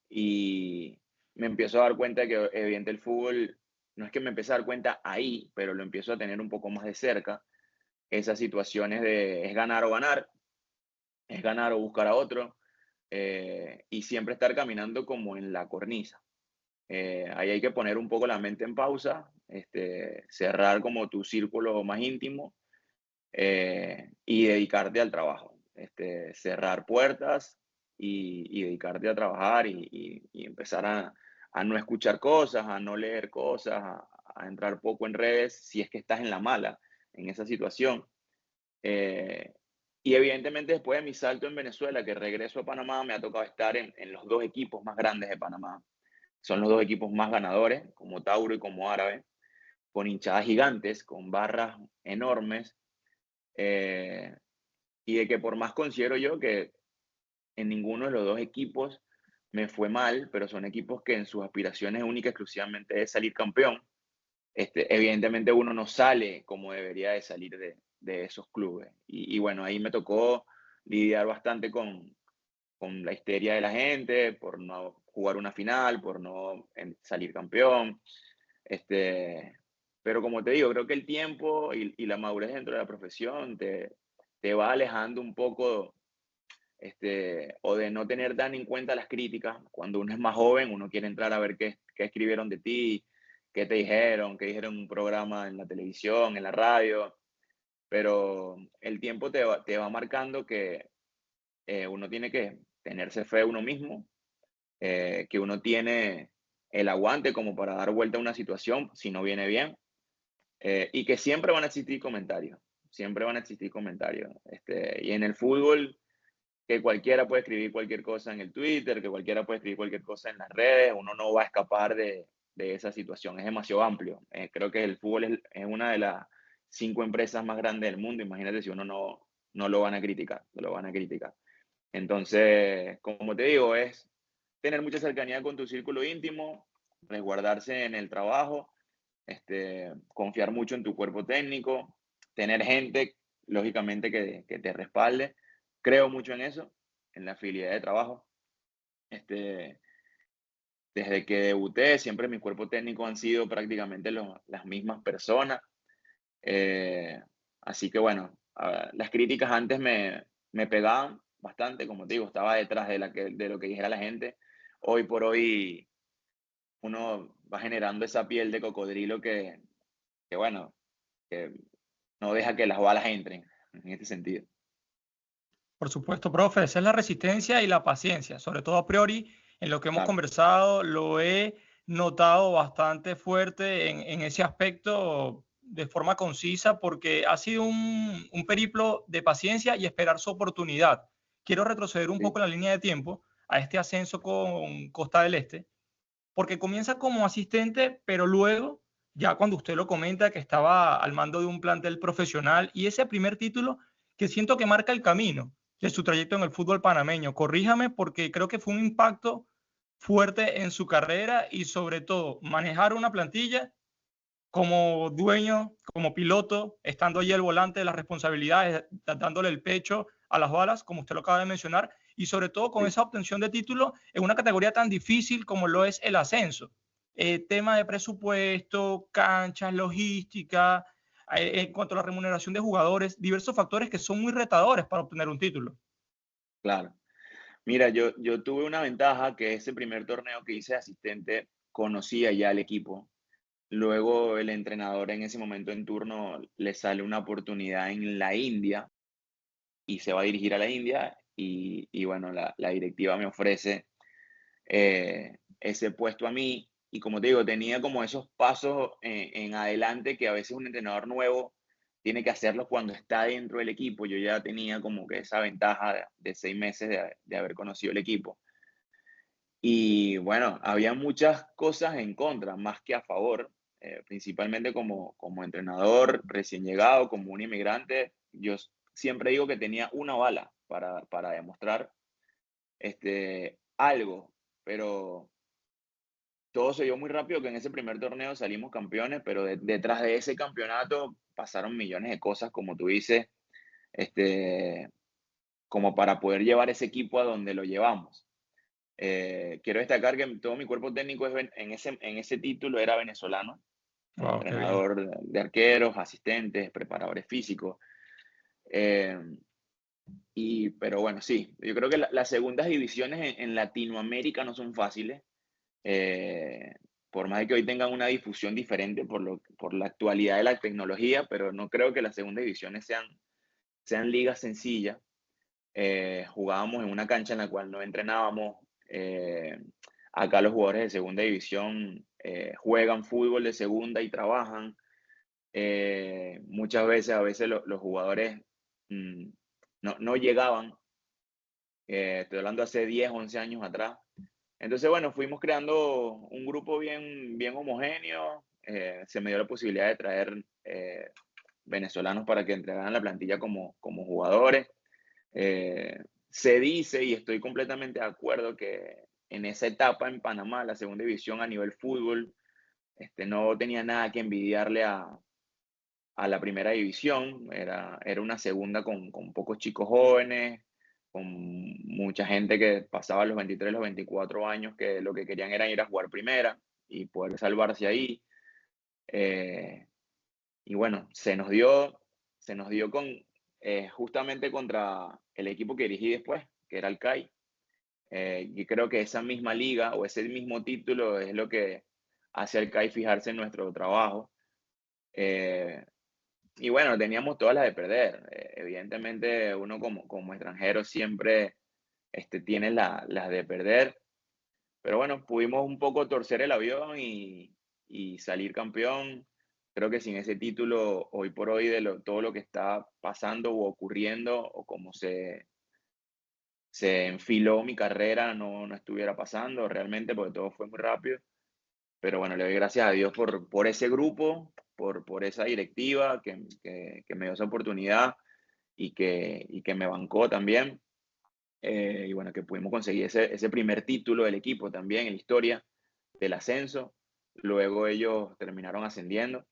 y me empiezo a dar cuenta de que evidentemente el fútbol, no es que me empecé a dar cuenta ahí, pero lo empiezo a tener un poco más de cerca, esas situaciones de es ganar o buscar a otro y siempre estar caminando como en la cornisa. Ahí hay que poner un poco la mente en pausa, cerrar como tu círculo más íntimo y dedicarte al trabajo. Cerrar puertas y dedicarte a trabajar y empezar a no escuchar cosas, a no leer cosas, a entrar poco en redes si es que estás en la mala en esa situación. Eh, y evidentemente después de mi salto en Venezuela, que regreso a Panamá, me ha tocado estar en los dos equipos más grandes de Panamá. Son los dos equipos más ganadores, como Tauro y como Árabe, con hinchadas gigantes, con barras enormes. eh, y de que por más considero yo que en ninguno de los dos equipos me fue mal, pero son equipos que en sus aspiraciones única exclusivamente es salir campeón. Evidentemente uno no sale como debería de salir de esos clubes. Y bueno, ahí me tocó lidiar bastante con la histeria de la gente, por no jugar una final, por no salir campeón. Este, pero como te digo, creo que el tiempo y la madurez dentro de la profesión te va alejando un poco o de no tener tan en cuenta las críticas. Cuando uno es más joven, uno quiere entrar a ver qué escribieron de ti, qué te dijeron, qué dijeron en un programa en la televisión, en la radio, pero el tiempo te va marcando que uno tiene que tenerse fe a uno mismo, que uno tiene el aguante como para dar vuelta a una situación si no viene bien, y que siempre van a existir comentarios, siempre van a existir comentarios. Y en el fútbol que cualquiera puede escribir cualquier cosa en el Twitter, que cualquiera puede escribir cualquier cosa en las redes, uno no va a escapar de esa situación, es demasiado amplio. Creo que el fútbol es una de las 5 empresas más grandes del mundo, imagínate si uno no lo van a criticar, no lo van a criticar. Entonces, como te digo, es tener mucha cercanía con tu círculo íntimo, resguardarse en el trabajo, confiar mucho en tu cuerpo técnico, tener gente, lógicamente, que te respalde. Creo mucho en eso, en la fidelidad de trabajo. Este, Desde que debuté, siempre mi cuerpo técnico han sido prácticamente las mismas personas. Eh, Así que bueno, las críticas antes me pegaban bastante, como te digo, estaba detrás de lo que dijera la gente. Hoy por hoy uno va generando esa piel de cocodrilo que bueno, que no deja que las balas entren, en este sentido. Por supuesto, profe, esa es la resistencia y la paciencia, sobre todo a priori, en lo que hemos Claro, conversado, lo he notado bastante fuerte en ese aspecto de forma concisa, porque ha sido un periplo de paciencia y esperar su oportunidad. Quiero retroceder un sí, poco en la línea de tiempo a este ascenso con Costa del Este, porque comienza como asistente, pero luego ya cuando usted lo comenta que estaba al mando de un plantel profesional y ese primer título que siento que marca el camino de su trayecto en el fútbol panameño. Corríjame porque creo que fue un impacto fuerte en su carrera y sobre todo manejar una plantilla como dueño, como piloto, estando allí al volante de las responsabilidades, dándole el pecho a las balas, como usted lo acaba de mencionar, y sobre todo con Sí, esa obtención de título en una categoría tan difícil como lo es el ascenso. Tema de presupuesto, canchas, logística, en cuanto a la remuneración de jugadores, diversos factores que son muy retadores para obtener un título. claro. Mira, yo tuve una ventaja que ese primer torneo que hice de asistente conocía ya al equipo. Luego el entrenador en ese momento en turno le sale una oportunidad en la India y se va a dirigir a la India y bueno, la directiva me ofrece ese puesto a mí y como te digo, tenía como esos pasos en adelante que a veces un entrenador nuevo tiene que hacerlos cuando está dentro del equipo. Yo ya tenía como que esa ventaja de 6 meses de haber conocido el equipo. Y bueno, había muchas cosas en contra, más que a favor, principalmente como entrenador recién llegado, como un inmigrante. Siempre digo que tenía una bala para demostrar algo, pero todo se dio muy rápido, que en ese primer torneo salimos campeones, pero detrás de ese campeonato pasaron millones de cosas, como tú dices, este, como para poder llevar ese equipo a donde lo llevamos. Quiero destacar que todo mi cuerpo técnico en ese título era venezolano, Wow, qué bien. entrenador de arqueros, asistentes, preparadores físicos. eh, pero bueno, sí, yo creo que las segundas divisiones en Latinoamérica no son fáciles, eh, por más de que hoy tengan una difusión diferente por la actualidad de la tecnología, pero no creo que las segundas divisiones sean ligas sencillas. Jugábamos en una cancha en la cual no entrenábamos. Acá los jugadores de segunda división juegan fútbol de segunda y trabajan. Muchas veces, a veces los jugadores mm, no llegaban. Estoy hablando hace 10 11 años atrás. Entonces, bueno, fuimos creando un grupo bien, bien homogéneo. Se me dio la posibilidad de traer venezolanos para que entregaran la plantilla como jugadores. Se dice, y estoy completamente de acuerdo, que en esa etapa en Panamá, la segunda división a nivel fútbol, no tenía nada que envidiarle a la primera división. Era una segunda con pocos chicos jóvenes, con mucha gente que pasaba los 23, los 24 años, que lo que querían era ir a jugar primera y poder salvarse ahí. Eh, y bueno, se nos dio justamente contra el equipo que dirigí después, que era el CAI. Y creo que esa misma liga o ese mismo título es lo que hace al CAI fijarse en nuestro trabajo. Eh, y bueno, teníamos todas las de perder. Evidentemente, uno como extranjero siempre tiene las de perder. Pero bueno, pudimos un poco torcer el avión y salir campeón. Creo que sin ese título, hoy por hoy, todo lo que está pasando o ocurriendo, o como se enfiló mi carrera, no estuviera pasando realmente, porque todo fue muy rápido. Pero bueno, le doy gracias a Dios por ese grupo, por esa directiva que me dio esa oportunidad y que me bancó también. Y bueno, que pudimos conseguir ese primer título del equipo también en la historia del ascenso. Luego ellos terminaron ascendiendo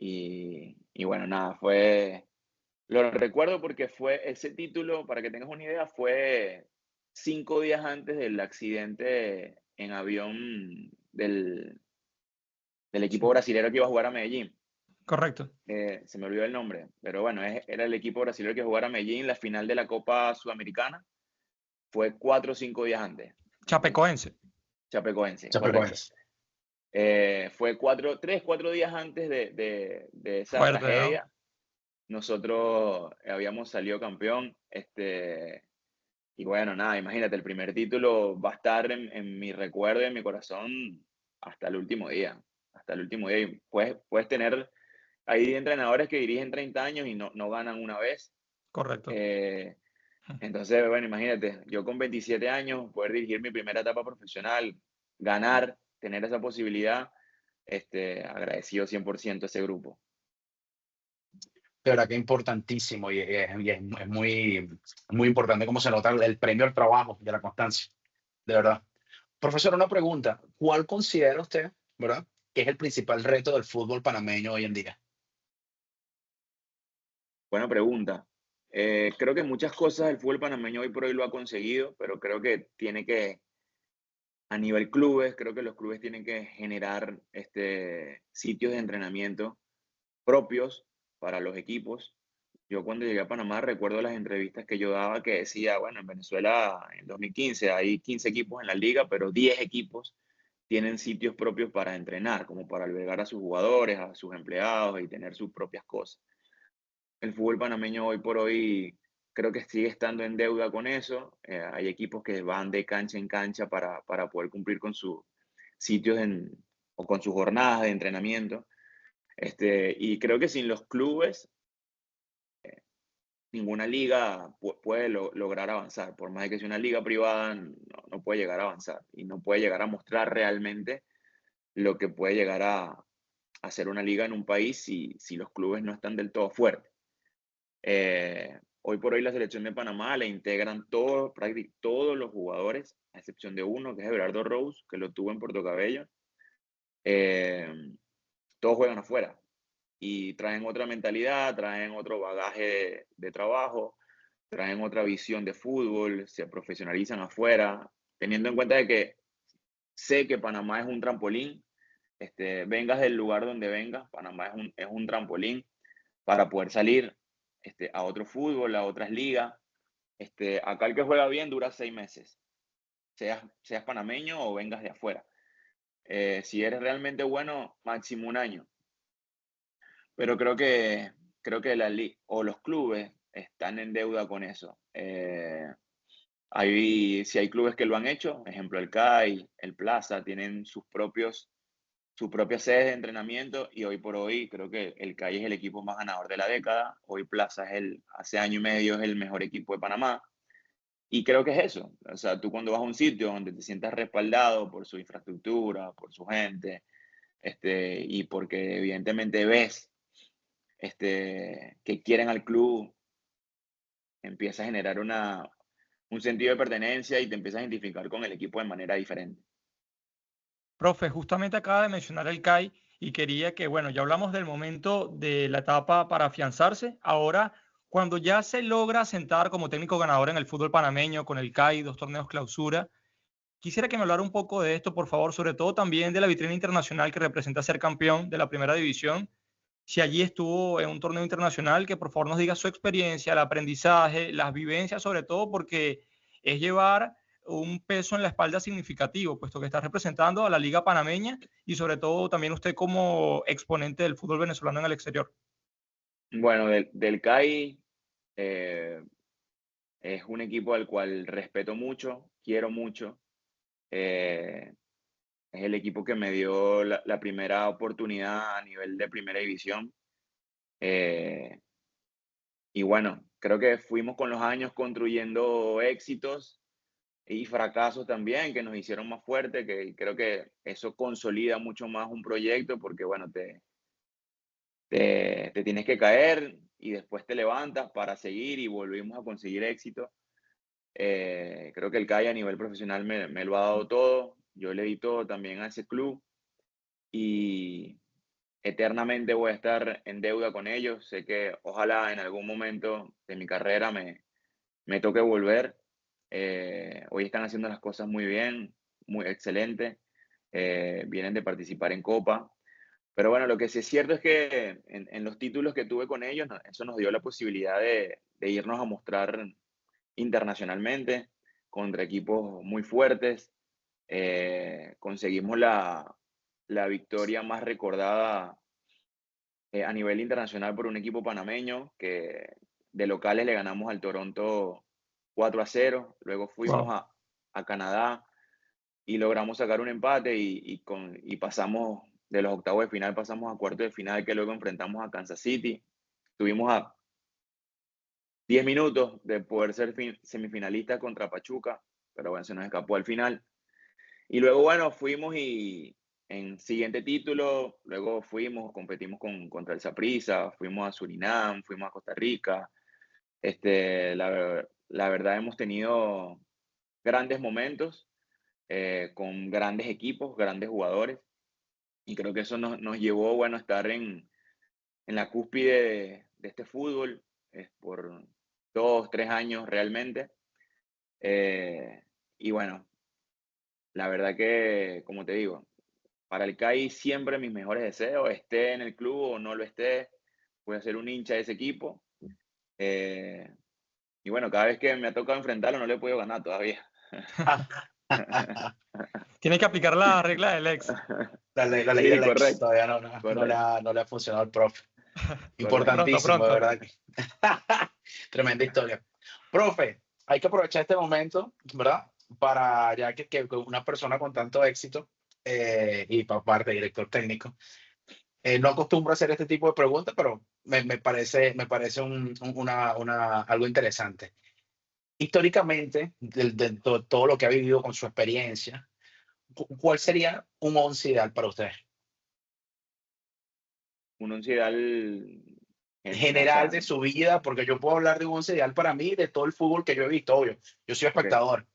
y bueno, nada, lo recuerdo porque fue ese título, para que tengas una idea, fue 5 días antes del accidente en avión del equipo Sí, brasilero que iba a jugar a Medellín. correcto. Se me olvidó el nombre, pero bueno, era el equipo brasileño que iba a jugar a Medellín, la final de la Copa Sudamericana fue 4 o 5 días antes. Chapecoense. Chapecoense, correcto. Chapecoense. Fue 3, 4 días antes de esa Fuerte, ¿no? tragedia. Nosotros habíamos salido campeón. Y bueno, nada, imagínate, el primer título va a estar en mi recuerdo y en mi corazón hasta el último día. Hasta el último día. Y puedes tener, hay entrenadores que dirigen 30 años y no ganan una vez. Correcto. Eh, entonces, bueno, imagínate, yo con 27 años, poder dirigir mi primera etapa profesional, ganar, tener esa posibilidad, agradecido 100% a ese grupo. De verdad que importantísimo es muy importante cómo se nota el premio al trabajo y a la constancia, de verdad. Profesor, una pregunta. ¿Cuál considera usted, verdad, que es el principal reto del fútbol panameño hoy en día? Buena pregunta. Creo que muchas cosas el fútbol panameño hoy por hoy lo ha conseguido, pero creo que tiene que, a nivel clubes, creo que los clubes tienen que generar sitios de entrenamiento propios para los equipos. Yo cuando llegué a Panamá recuerdo las entrevistas que yo daba que decía, bueno, en Venezuela en 2015 hay 15 equipos en la liga, pero 10 equipos tienen sitios propios para entrenar, como para albergar a sus jugadores, a sus empleados y tener sus propias cosas. El fútbol panameño hoy por hoy creo que sigue estando en deuda con eso. Hay equipos que van de cancha en cancha para poder cumplir con sus sitios o con sus jornadas de entrenamiento. Y creo que sin los clubes ninguna liga puede lograr avanzar. Por más de que sea una liga privada, no puede llegar a avanzar y no puede llegar a mostrar realmente lo que puede llegar a ser una liga en un país si los clubes no están del todo fuertes. Hoy por hoy la selección de Panamá le integran prácticamente todos los jugadores, a excepción de uno, que es Everardo Rose, que lo tuvo en Puerto Cabello. Todos juegan afuera y traen otra mentalidad, traen otro bagaje de trabajo, traen otra visión de fútbol, se profesionalizan afuera, teniendo en cuenta de que sé que Panamá es un trampolín, vengas del lugar donde vengas, Panamá es un trampolín para poder salir a otro fútbol, a otras ligas. Acá el que juega bien dura 6 meses, seas panameño o vengas de afuera. Si eres realmente bueno, máximo un año. Pero creo que o los clubes están en deuda con eso. Si hay clubes que lo han hecho, ejemplo el CAI, el Plaza, tienen sus propias sedes de entrenamiento y hoy por hoy creo que el CAI es el equipo más ganador de la década. Hoy Plaza hace año y medio es el mejor equipo de Panamá. Y creo que es eso. O sea, tú cuando vas a un sitio donde te sientas respaldado por su infraestructura, por su gente, y porque evidentemente ves que quieren al club, empieza a generar un sentido de pertenencia y te empiezas a identificar con el equipo de manera diferente. Profe, justamente acaba de mencionar el CAI y quería que, bueno, ya hablamos del momento de la etapa para afianzarse. Ahora, cuando ya se logra sentar como técnico ganador en el fútbol panameño con el CAI, 2 torneos clausura, quisiera que me hablara un poco de esto, por favor, sobre todo también de la vitrina internacional que representa ser campeón de la primera división. Si allí estuvo en un torneo internacional, que por favor nos diga su experiencia, el aprendizaje, las vivencias, sobre todo porque es llevar un peso en la espalda significativo, puesto que está representando a la Liga Panameña y sobre todo también usted como exponente del fútbol venezolano en el exterior. Bueno, del CAI es un equipo al cual respeto mucho, quiero mucho. Eh, es el equipo que me dio la primera oportunidad a nivel de primera división. Eh, y bueno, creo que fuimos con los años construyendo éxitos y fracasos también que nos hicieron más fuertes, que creo que eso consolida mucho más un proyecto porque, bueno, te tienes que caer y después te levantas para seguir y volvimos a conseguir éxito. Creo que el CAI a nivel profesional me lo ha dado todo, yo le di todo también a ese club y eternamente voy a estar en deuda con ellos. Sé que ojalá en algún momento de mi carrera me toque volver. Hoy están haciendo las cosas muy bien, muy excelente. Vienen de participar en Copa. Pero bueno, lo que sí es cierto es que en los títulos que tuve con ellos, eso nos dio la posibilidad de irnos a mostrar internacionalmente contra equipos muy fuertes. Conseguimos la victoria más recordada a nivel internacional por un equipo panameño que de locales le ganamos al Toronto 4-0. Luego fuimos Wow. a Canadá y logramos sacar un empate y pasamos de los octavos de final, pasamos a cuartos de final, que luego enfrentamos a Kansas City. Estuvimos a 10 minutos de poder ser semifinalistas contra Pachuca, pero bueno, se nos escapó al final. Y luego, bueno, fuimos en siguiente título, luego competimos contra el Saprissa, fuimos a Surinam, fuimos a Costa Rica. La verdad hemos tenido grandes momentos con grandes equipos, grandes jugadores, y creo que eso nos llevó, bueno, a estar en la cúspide de este fútbol por 2, 3 años realmente. Y bueno, la verdad que, como te digo, para el CAI siempre mis mejores deseos, esté en el club o no lo esté, voy a ser un hincha de ese equipo. Y bueno, cada vez que me ha tocado enfrentarlo no le he podido ganar todavía. Tienes que aplicar la regla del ex. La ley Sí, del ex correcto, todavía no le ha funcionado al profe. correcto. Importantísimo, de verdad. Tremenda historia. Profe, hay que aprovechar este momento, ¿verdad? Para ya que una persona con tanto éxito y por parte director técnico, no acostumbro a hacer este tipo de preguntas, pero me parece algo interesante. Históricamente, todo lo que ha vivido con su experiencia, ¿cuál sería un 11 ideal para usted? Un once ideal, o General sea, de su vida, porque yo puedo hablar de un 11 ideal para mí, de todo el fútbol que yo he visto, obvio. Yo soy ok. espectador.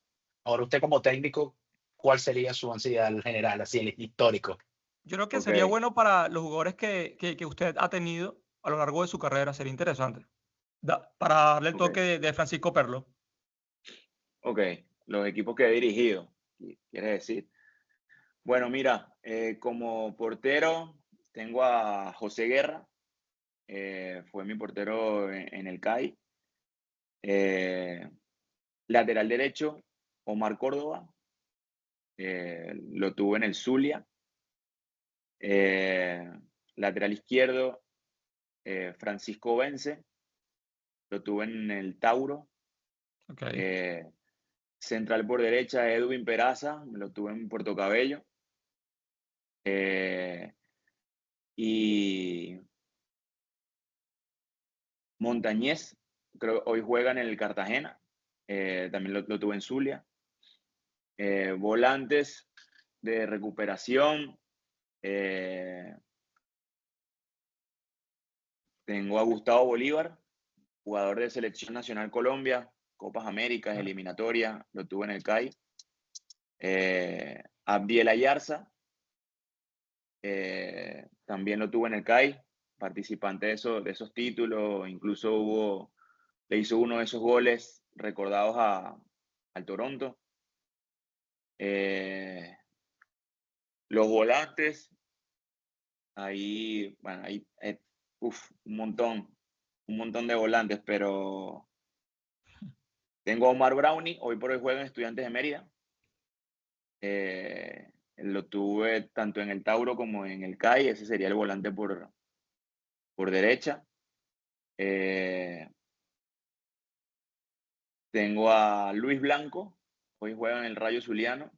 Ahora usted como técnico, ¿cuál sería su 11 ideal general, así, el histórico? Yo creo que Ok, sería bueno para los jugadores que usted ha tenido a lo largo de su carrera, sería interesante. Para darle el ok, toque de Francisco Perlo. ok. Los equipos que he dirigido, quieres decir. Bueno, mira, como portero tengo a José Guerra, fue mi portero en el CAI. Lateral derecho, Omar Córdoba, lo tuve en el Zulia. Lateral izquierdo, Francisco Vence, lo tuve en el Tauro. Okay. Central por derecha, Edwin Peraza, lo tuve en Puerto Cabello. Y Montañez, creo que hoy juega en el Cartagena, también lo tuve en Zulia. Volantes de recuperación, tengo a Gustavo Bolívar, jugador de Selección Nacional Colombia, Copas Américas, eliminatoria, lo tuve en el CAI. Abdiel Ayarza, también lo tuve en el CAI, participante de esos títulos, incluso le hizo uno de esos goles recordados al Toronto. Los volantes, ahí, bueno, un montón de volantes, pero tengo a Omar Brownie, hoy por hoy juega en Estudiantes de Mérida. Lo tuve tanto en el Tauro como en el CAI, ese sería el volante por derecha. Tengo a Luis Blanco, hoy juega en el Rayo Zuliano,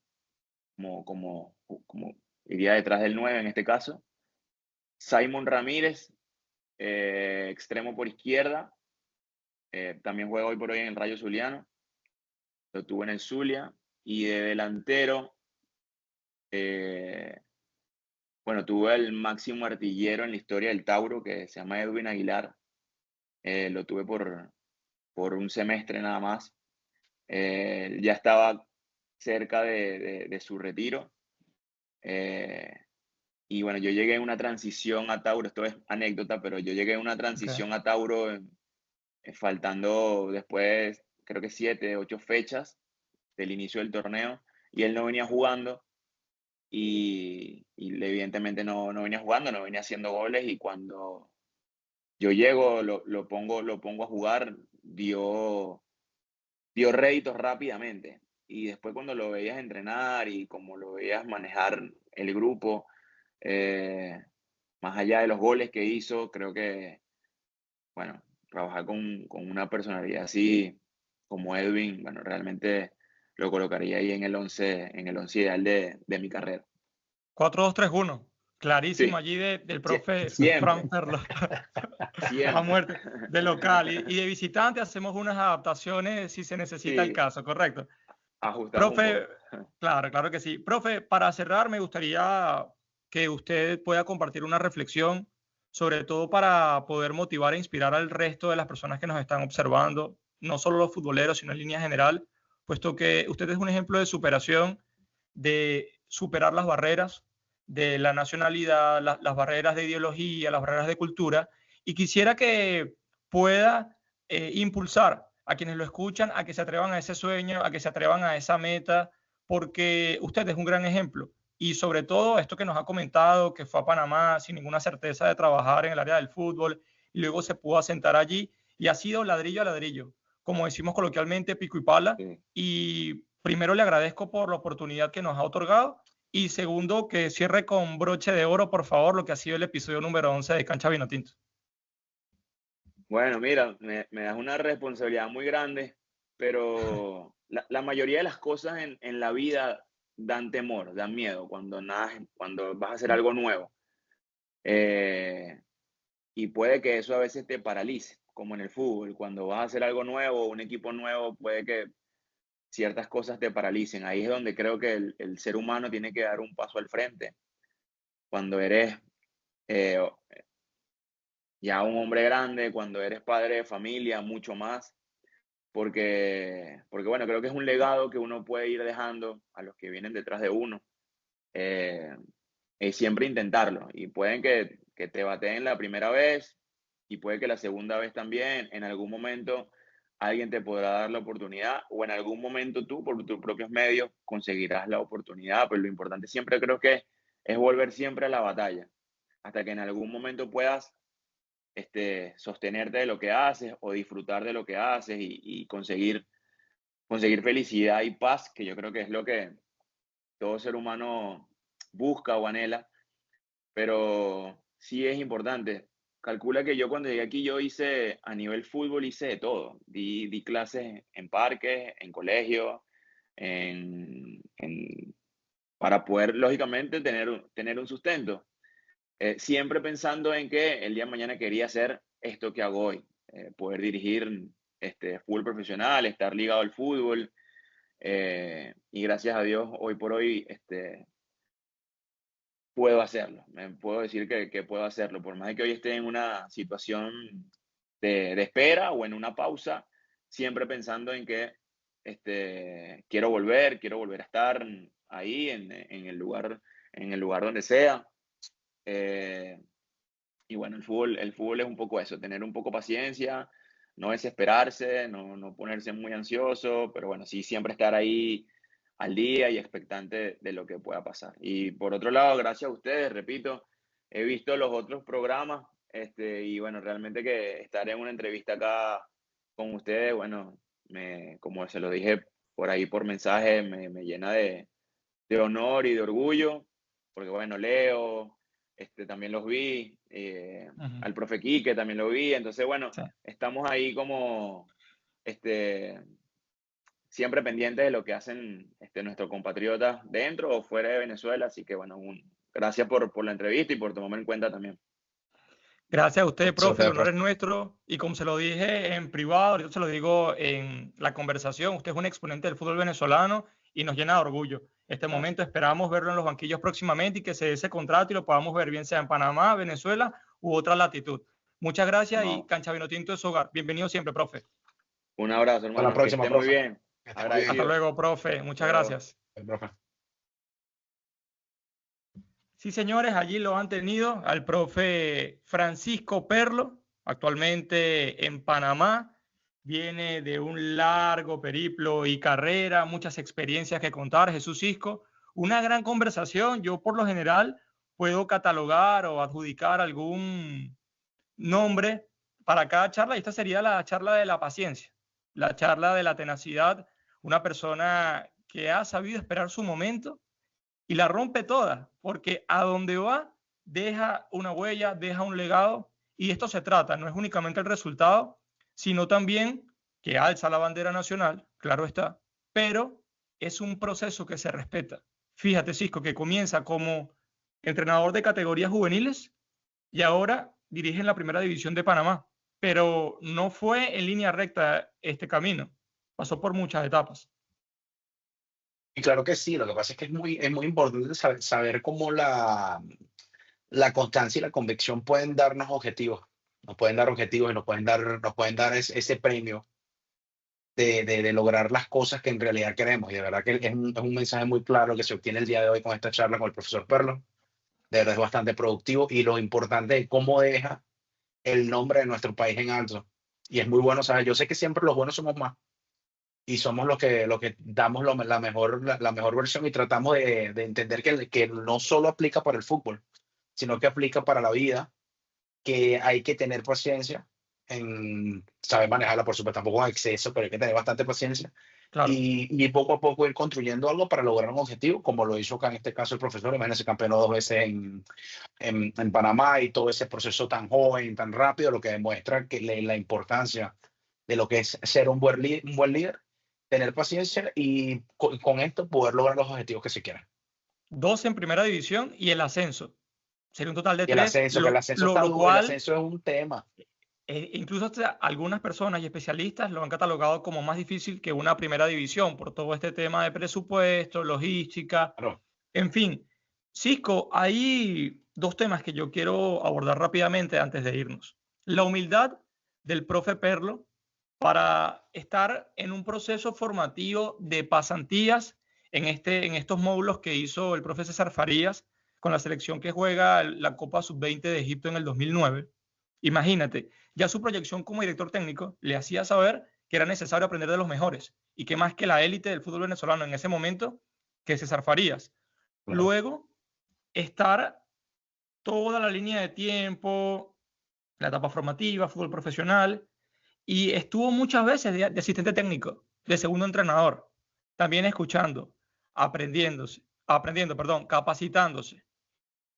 como iría detrás del 9 en este caso. Simon Ramírez, extremo por izquierda, también juega hoy por hoy en el Rayo Zuliano, lo tuve en el Zulia. Y de delantero, bueno, tuve el máximo artillero en la historia del Tauro, que se llama Edwin Aguilar, lo tuve por un semestre nada más. Ya estaba cerca de su retiro. Y bueno, yo llegué en una transición a Tauro, esto es anécdota, pero yo llegué en una Okay. transición a Tauro faltando después, creo que 7, 8 fechas del inicio del torneo, y él no venía jugando, y evidentemente no venía jugando, no venía haciendo goles, y cuando yo llego, lo pongo a jugar, dio réditos rápidamente. Y después cuando lo veías entrenar y como lo veías manejar el grupo, más allá de los goles que hizo, creo que, bueno, trabajar con una personalidad así como Edwin, bueno, realmente lo colocaría ahí en el 11 ideal de mi carrera. 4-2-3-1. Clarísimo Sí, allí del profe siempre, Fran Perlo. A siempre. muerte. De local. Y de visitante hacemos unas adaptaciones si se necesita el Sí, caso, correcto. ajustamos un Profe, poco. claro que sí. Profe, para cerrar, me gustaría que usted pueda compartir una reflexión, sobre todo para poder motivar e inspirar al resto de las personas que nos están observando, no solo los futboleros, sino en línea general, puesto que usted es un ejemplo de superación, de superar las barreras de la nacionalidad, las barreras de ideología, las barreras de cultura, y quisiera que pueda impulsar a quienes lo escuchan a que se atrevan a ese sueño, a que se atrevan a esa meta, porque usted es un gran ejemplo. Y sobre todo esto que nos ha comentado, que fue a Panamá sin ninguna certeza de trabajar en el área del fútbol y luego se pudo asentar allí y ha sido ladrillo a ladrillo, como decimos coloquialmente, pico y pala. Sí. Y primero le agradezco por la oportunidad que nos ha otorgado y segundo que cierre con broche de oro, por favor, lo que ha sido el episodio número 11 de Cancha Vinotinto. Bueno, mira, me das una responsabilidad muy grande, pero la mayoría de las cosas en la vida dan temor, dan miedo cuando cuando vas a hacer algo nuevo. Eh, y puede que eso a veces te paralice, como en el fútbol. Cuando vas a hacer algo nuevo, un equipo nuevo, puede que ciertas cosas te paralicen. Ahí es donde creo que el ser humano tiene que dar un paso al frente. Cuando eres eh, ya un hombre grande, cuando eres padre de familia, mucho más. Porque bueno, creo que es un legado que uno puede ir dejando a los que vienen detrás de uno. Eh, y siempre intentarlo. Y pueden que te bateen la primera vez y puede que la segunda vez también. En algún momento alguien te podrá dar la oportunidad o en algún momento tú por tus propios medios conseguirás la oportunidad. Pero lo importante siempre creo que es volver siempre a la batalla hasta que en algún momento puedas sostenerte de lo que haces o disfrutar de lo que haces y conseguir felicidad y paz, que yo creo que es lo que todo ser humano busca o anhela, pero sí es importante. Calcula que yo cuando llegué aquí, yo hice, a nivel fútbol, hice de todo. Di clases en parques, en colegios, para poder, lógicamente, tener un sustento. Siempre pensando en que el día de mañana quería hacer esto que hago hoy, poder dirigir fútbol profesional, estar ligado al fútbol, y gracias a Dios, hoy por hoy, puedo hacerlo. Puedo decir que puedo hacerlo. Por más de que hoy esté en una situación de espera o en una pausa, siempre pensando en que quiero volver a estar ahí en el lugar donde sea. Eh, y bueno, el fútbol es un poco eso, tener un poco paciencia, no desesperarse, no ponerse muy ansioso, pero bueno, sí siempre estar ahí al día y expectante de lo que pueda pasar. Y por otro lado, gracias a ustedes, repito, he visto los otros programas, y bueno, realmente que estar en una entrevista acá con ustedes, bueno, como se lo dije por ahí por mensaje, me llena de honor y de orgullo, porque bueno, Leo, también los vi, al profe Quique también lo vi, entonces bueno, Sí. estamos ahí como, siempre pendientes de lo que hacen nuestros compatriotas dentro o fuera de Venezuela, así que bueno, gracias por la entrevista y por tomarme en cuenta también. Gracias a usted, profe, el honor Profe. es nuestro. Y como se lo dije en privado, ahorita se lo digo en la conversación, usted es un exponente del fútbol venezolano y nos llena de orgullo. Este Gracias. momento esperamos verlo en los banquillos próximamente y que se dé ese contrato y lo podamos ver bien sea en Panamá, Venezuela u otra latitud. Muchas gracias y No, Cancha Vinotinto es su hogar. Bienvenido siempre, profe. un abrazo, Hasta la hermano, que próxima, esté muy profe. bien. Que esté muy bien. Hasta Agradecido. luego, profe. Muchas Hasta luego. gracias. Profe. Sí, señores, allí lo han tenido al profe Francisco Perlo, actualmente en Panamá. Viene de un largo periplo y carrera, muchas experiencias que contar, Jesús Isco. Una gran conversación. Yo, por lo general, puedo catalogar o adjudicar algún nombre para cada charla y esta sería la charla de la paciencia, la charla de la tenacidad. Una persona que ha sabido esperar su momento y la rompe toda, porque a donde va deja una huella, deja un legado, y de esto se trata, no es únicamente el resultado, sino también que alza la bandera nacional, claro está, pero es un proceso que se respeta. Fíjate, Cisco, que comienza como entrenador de categorías juveniles y ahora dirige en la primera división de Panamá, pero no fue en línea recta este camino, pasó por muchas etapas. Y claro que sí, lo que pasa es que es muy importante saber cómo la constancia y la convicción pueden darnos objetivos. Nos pueden dar objetivos y nos pueden dar ese premio de lograr las cosas que en realidad queremos. Y de verdad que es un mensaje muy claro que se obtiene el día de hoy con esta charla con el profesor Perlo. De verdad es bastante productivo y lo importante es cómo deja el nombre de nuestro país en alto. Y es muy bueno, ¿sabes? Yo sé que siempre los buenos somos más y somos los que damos la mejor versión y tratamos de entender que no solo aplica para el fútbol, sino que aplica para la vida, que hay que tener paciencia en saber manejarla, por supuesto, tampoco en exceso, pero hay que tener bastante paciencia Claro. y poco a poco ir construyendo algo para lograr un objetivo, como lo hizo acá en este caso el profesor. Imagínense, campeón 2 veces en Panamá y todo ese proceso tan joven, tan rápido, lo que demuestra que la importancia de lo que es ser un buen líder, tener paciencia y con esto poder lograr los objetivos que se quieran. 2 en primera división y el ascenso. Sería un total de Y el 3, ascenso, que el ascenso está lo duro, el cual ascenso es un tema. incluso hasta algunas personas y especialistas lo han catalogado como más difícil que una primera división por todo este tema de presupuesto, logística, Claro, en fin. Cisco, hay 2 temas que yo quiero abordar rápidamente antes de irnos. La humildad del profe Perlo para estar en un proceso formativo de pasantías en estos módulos que hizo el profe César Farías con la selección que juega la Copa Sub-20 de Egipto en el 2009. Imagínate, ya su proyección como director técnico le hacía saber que era necesario aprender de los mejores y que más que la élite del fútbol venezolano en ese momento, que César Farías. claro. Luego, estar toda la línea de tiempo, la etapa formativa, fútbol profesional, y estuvo muchas veces de asistente técnico, de segundo entrenador, también escuchando, aprendiendo, perdón, capacitándose,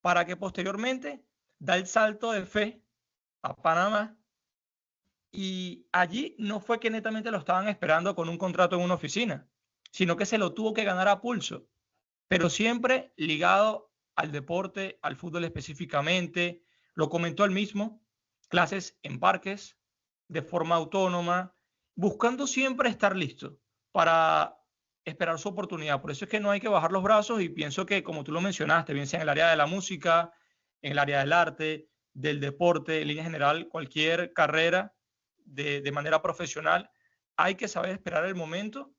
para que posteriormente da el salto de fe a Panamá y allí no fue que netamente lo estaban esperando con un contrato en una oficina, sino que se lo tuvo que ganar a pulso, pero siempre ligado al deporte, al fútbol específicamente. Lo comentó él mismo, clases en parques, de forma autónoma, buscando siempre estar listo para esperar su oportunidad. Por eso es que no hay que bajar los brazos y pienso que, como tú lo mencionaste, bien sea en el área de la música, en el área del arte, del deporte, en línea general, cualquier carrera de manera profesional, hay que saber esperar el momento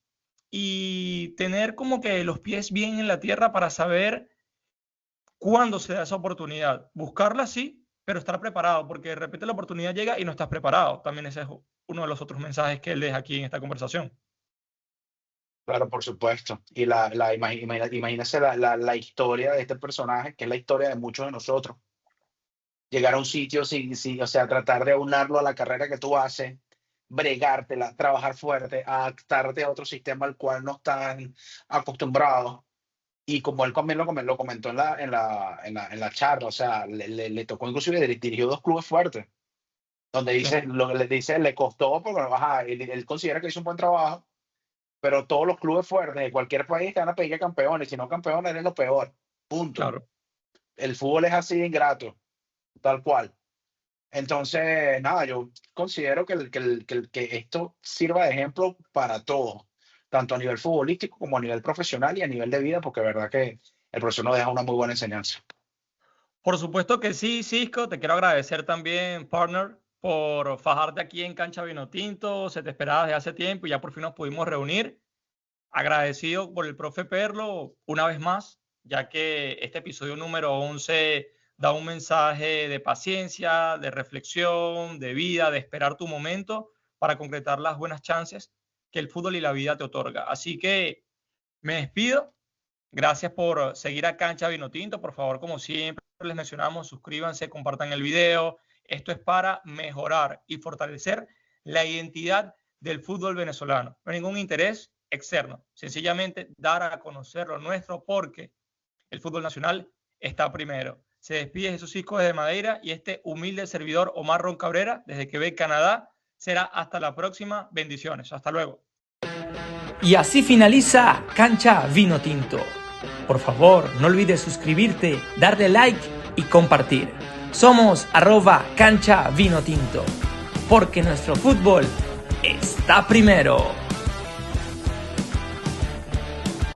y tener como que los pies bien en la tierra para saber cuándo se da esa oportunidad. Buscarla sí, pero estar preparado, porque de repente la oportunidad llega y no estás preparado. También ese es uno de los otros mensajes que él deja aquí en esta conversación. Claro, por supuesto. Y imagínese la historia de este personaje, que es la historia de muchos de nosotros. Llegar a un sitio o sea, tratar de aunarlo a la carrera que tú haces, bregártela, trabajar fuerte, adaptarte a otro sistema al cual no están acostumbrados. Y como él también lo comentó en la charla, o sea, le tocó inclusive dirigió 2 clubes fuertes, donde Sí, le dice, le costó, porque ajá, él considera que hizo un buen trabajo, pero todos los clubes fuertes de cualquier país te van a pedir que campeones, si no campeones eres lo peor, punto. claro. El fútbol es así de ingrato, tal cual. Entonces, nada, yo considero que esto sirva de ejemplo para todos, tanto a nivel futbolístico como a nivel profesional y a nivel de vida, porque es verdad que el profesor nos deja una muy buena enseñanza. Por supuesto que sí, Cisco. Te quiero agradecer también, partner, por fajarte aquí en Cancha Vinotinto. Se te esperaba desde hace tiempo y ya por fin nos pudimos reunir. Agradecido por el profe Perlo una vez más, ya que este episodio número 11 da un mensaje de paciencia, de reflexión, de vida, de esperar tu momento para concretar las buenas chances que el fútbol y la vida te otorga. Así que me despido. Gracias por seguir a Cancha Vinotinto. Por favor, como siempre les mencionamos, suscríbanse, compartan el video. Esto es para mejorar y fortalecer la identidad del fútbol venezolano. No hay ningún interés externo. Sencillamente dar a conocer lo nuestro porque el fútbol nacional está primero. Se despide Jesús Cisco desde Madeira y este humilde servidor Omar Ron Cabrera desde Quebec, Canadá. Será hasta la próxima. Bendiciones. Hasta luego. Y así finaliza Cancha Vinotinto. Por favor, no olvides suscribirte, darle like y compartir. Somos @Cancha Vinotinto, porque nuestro fútbol está primero.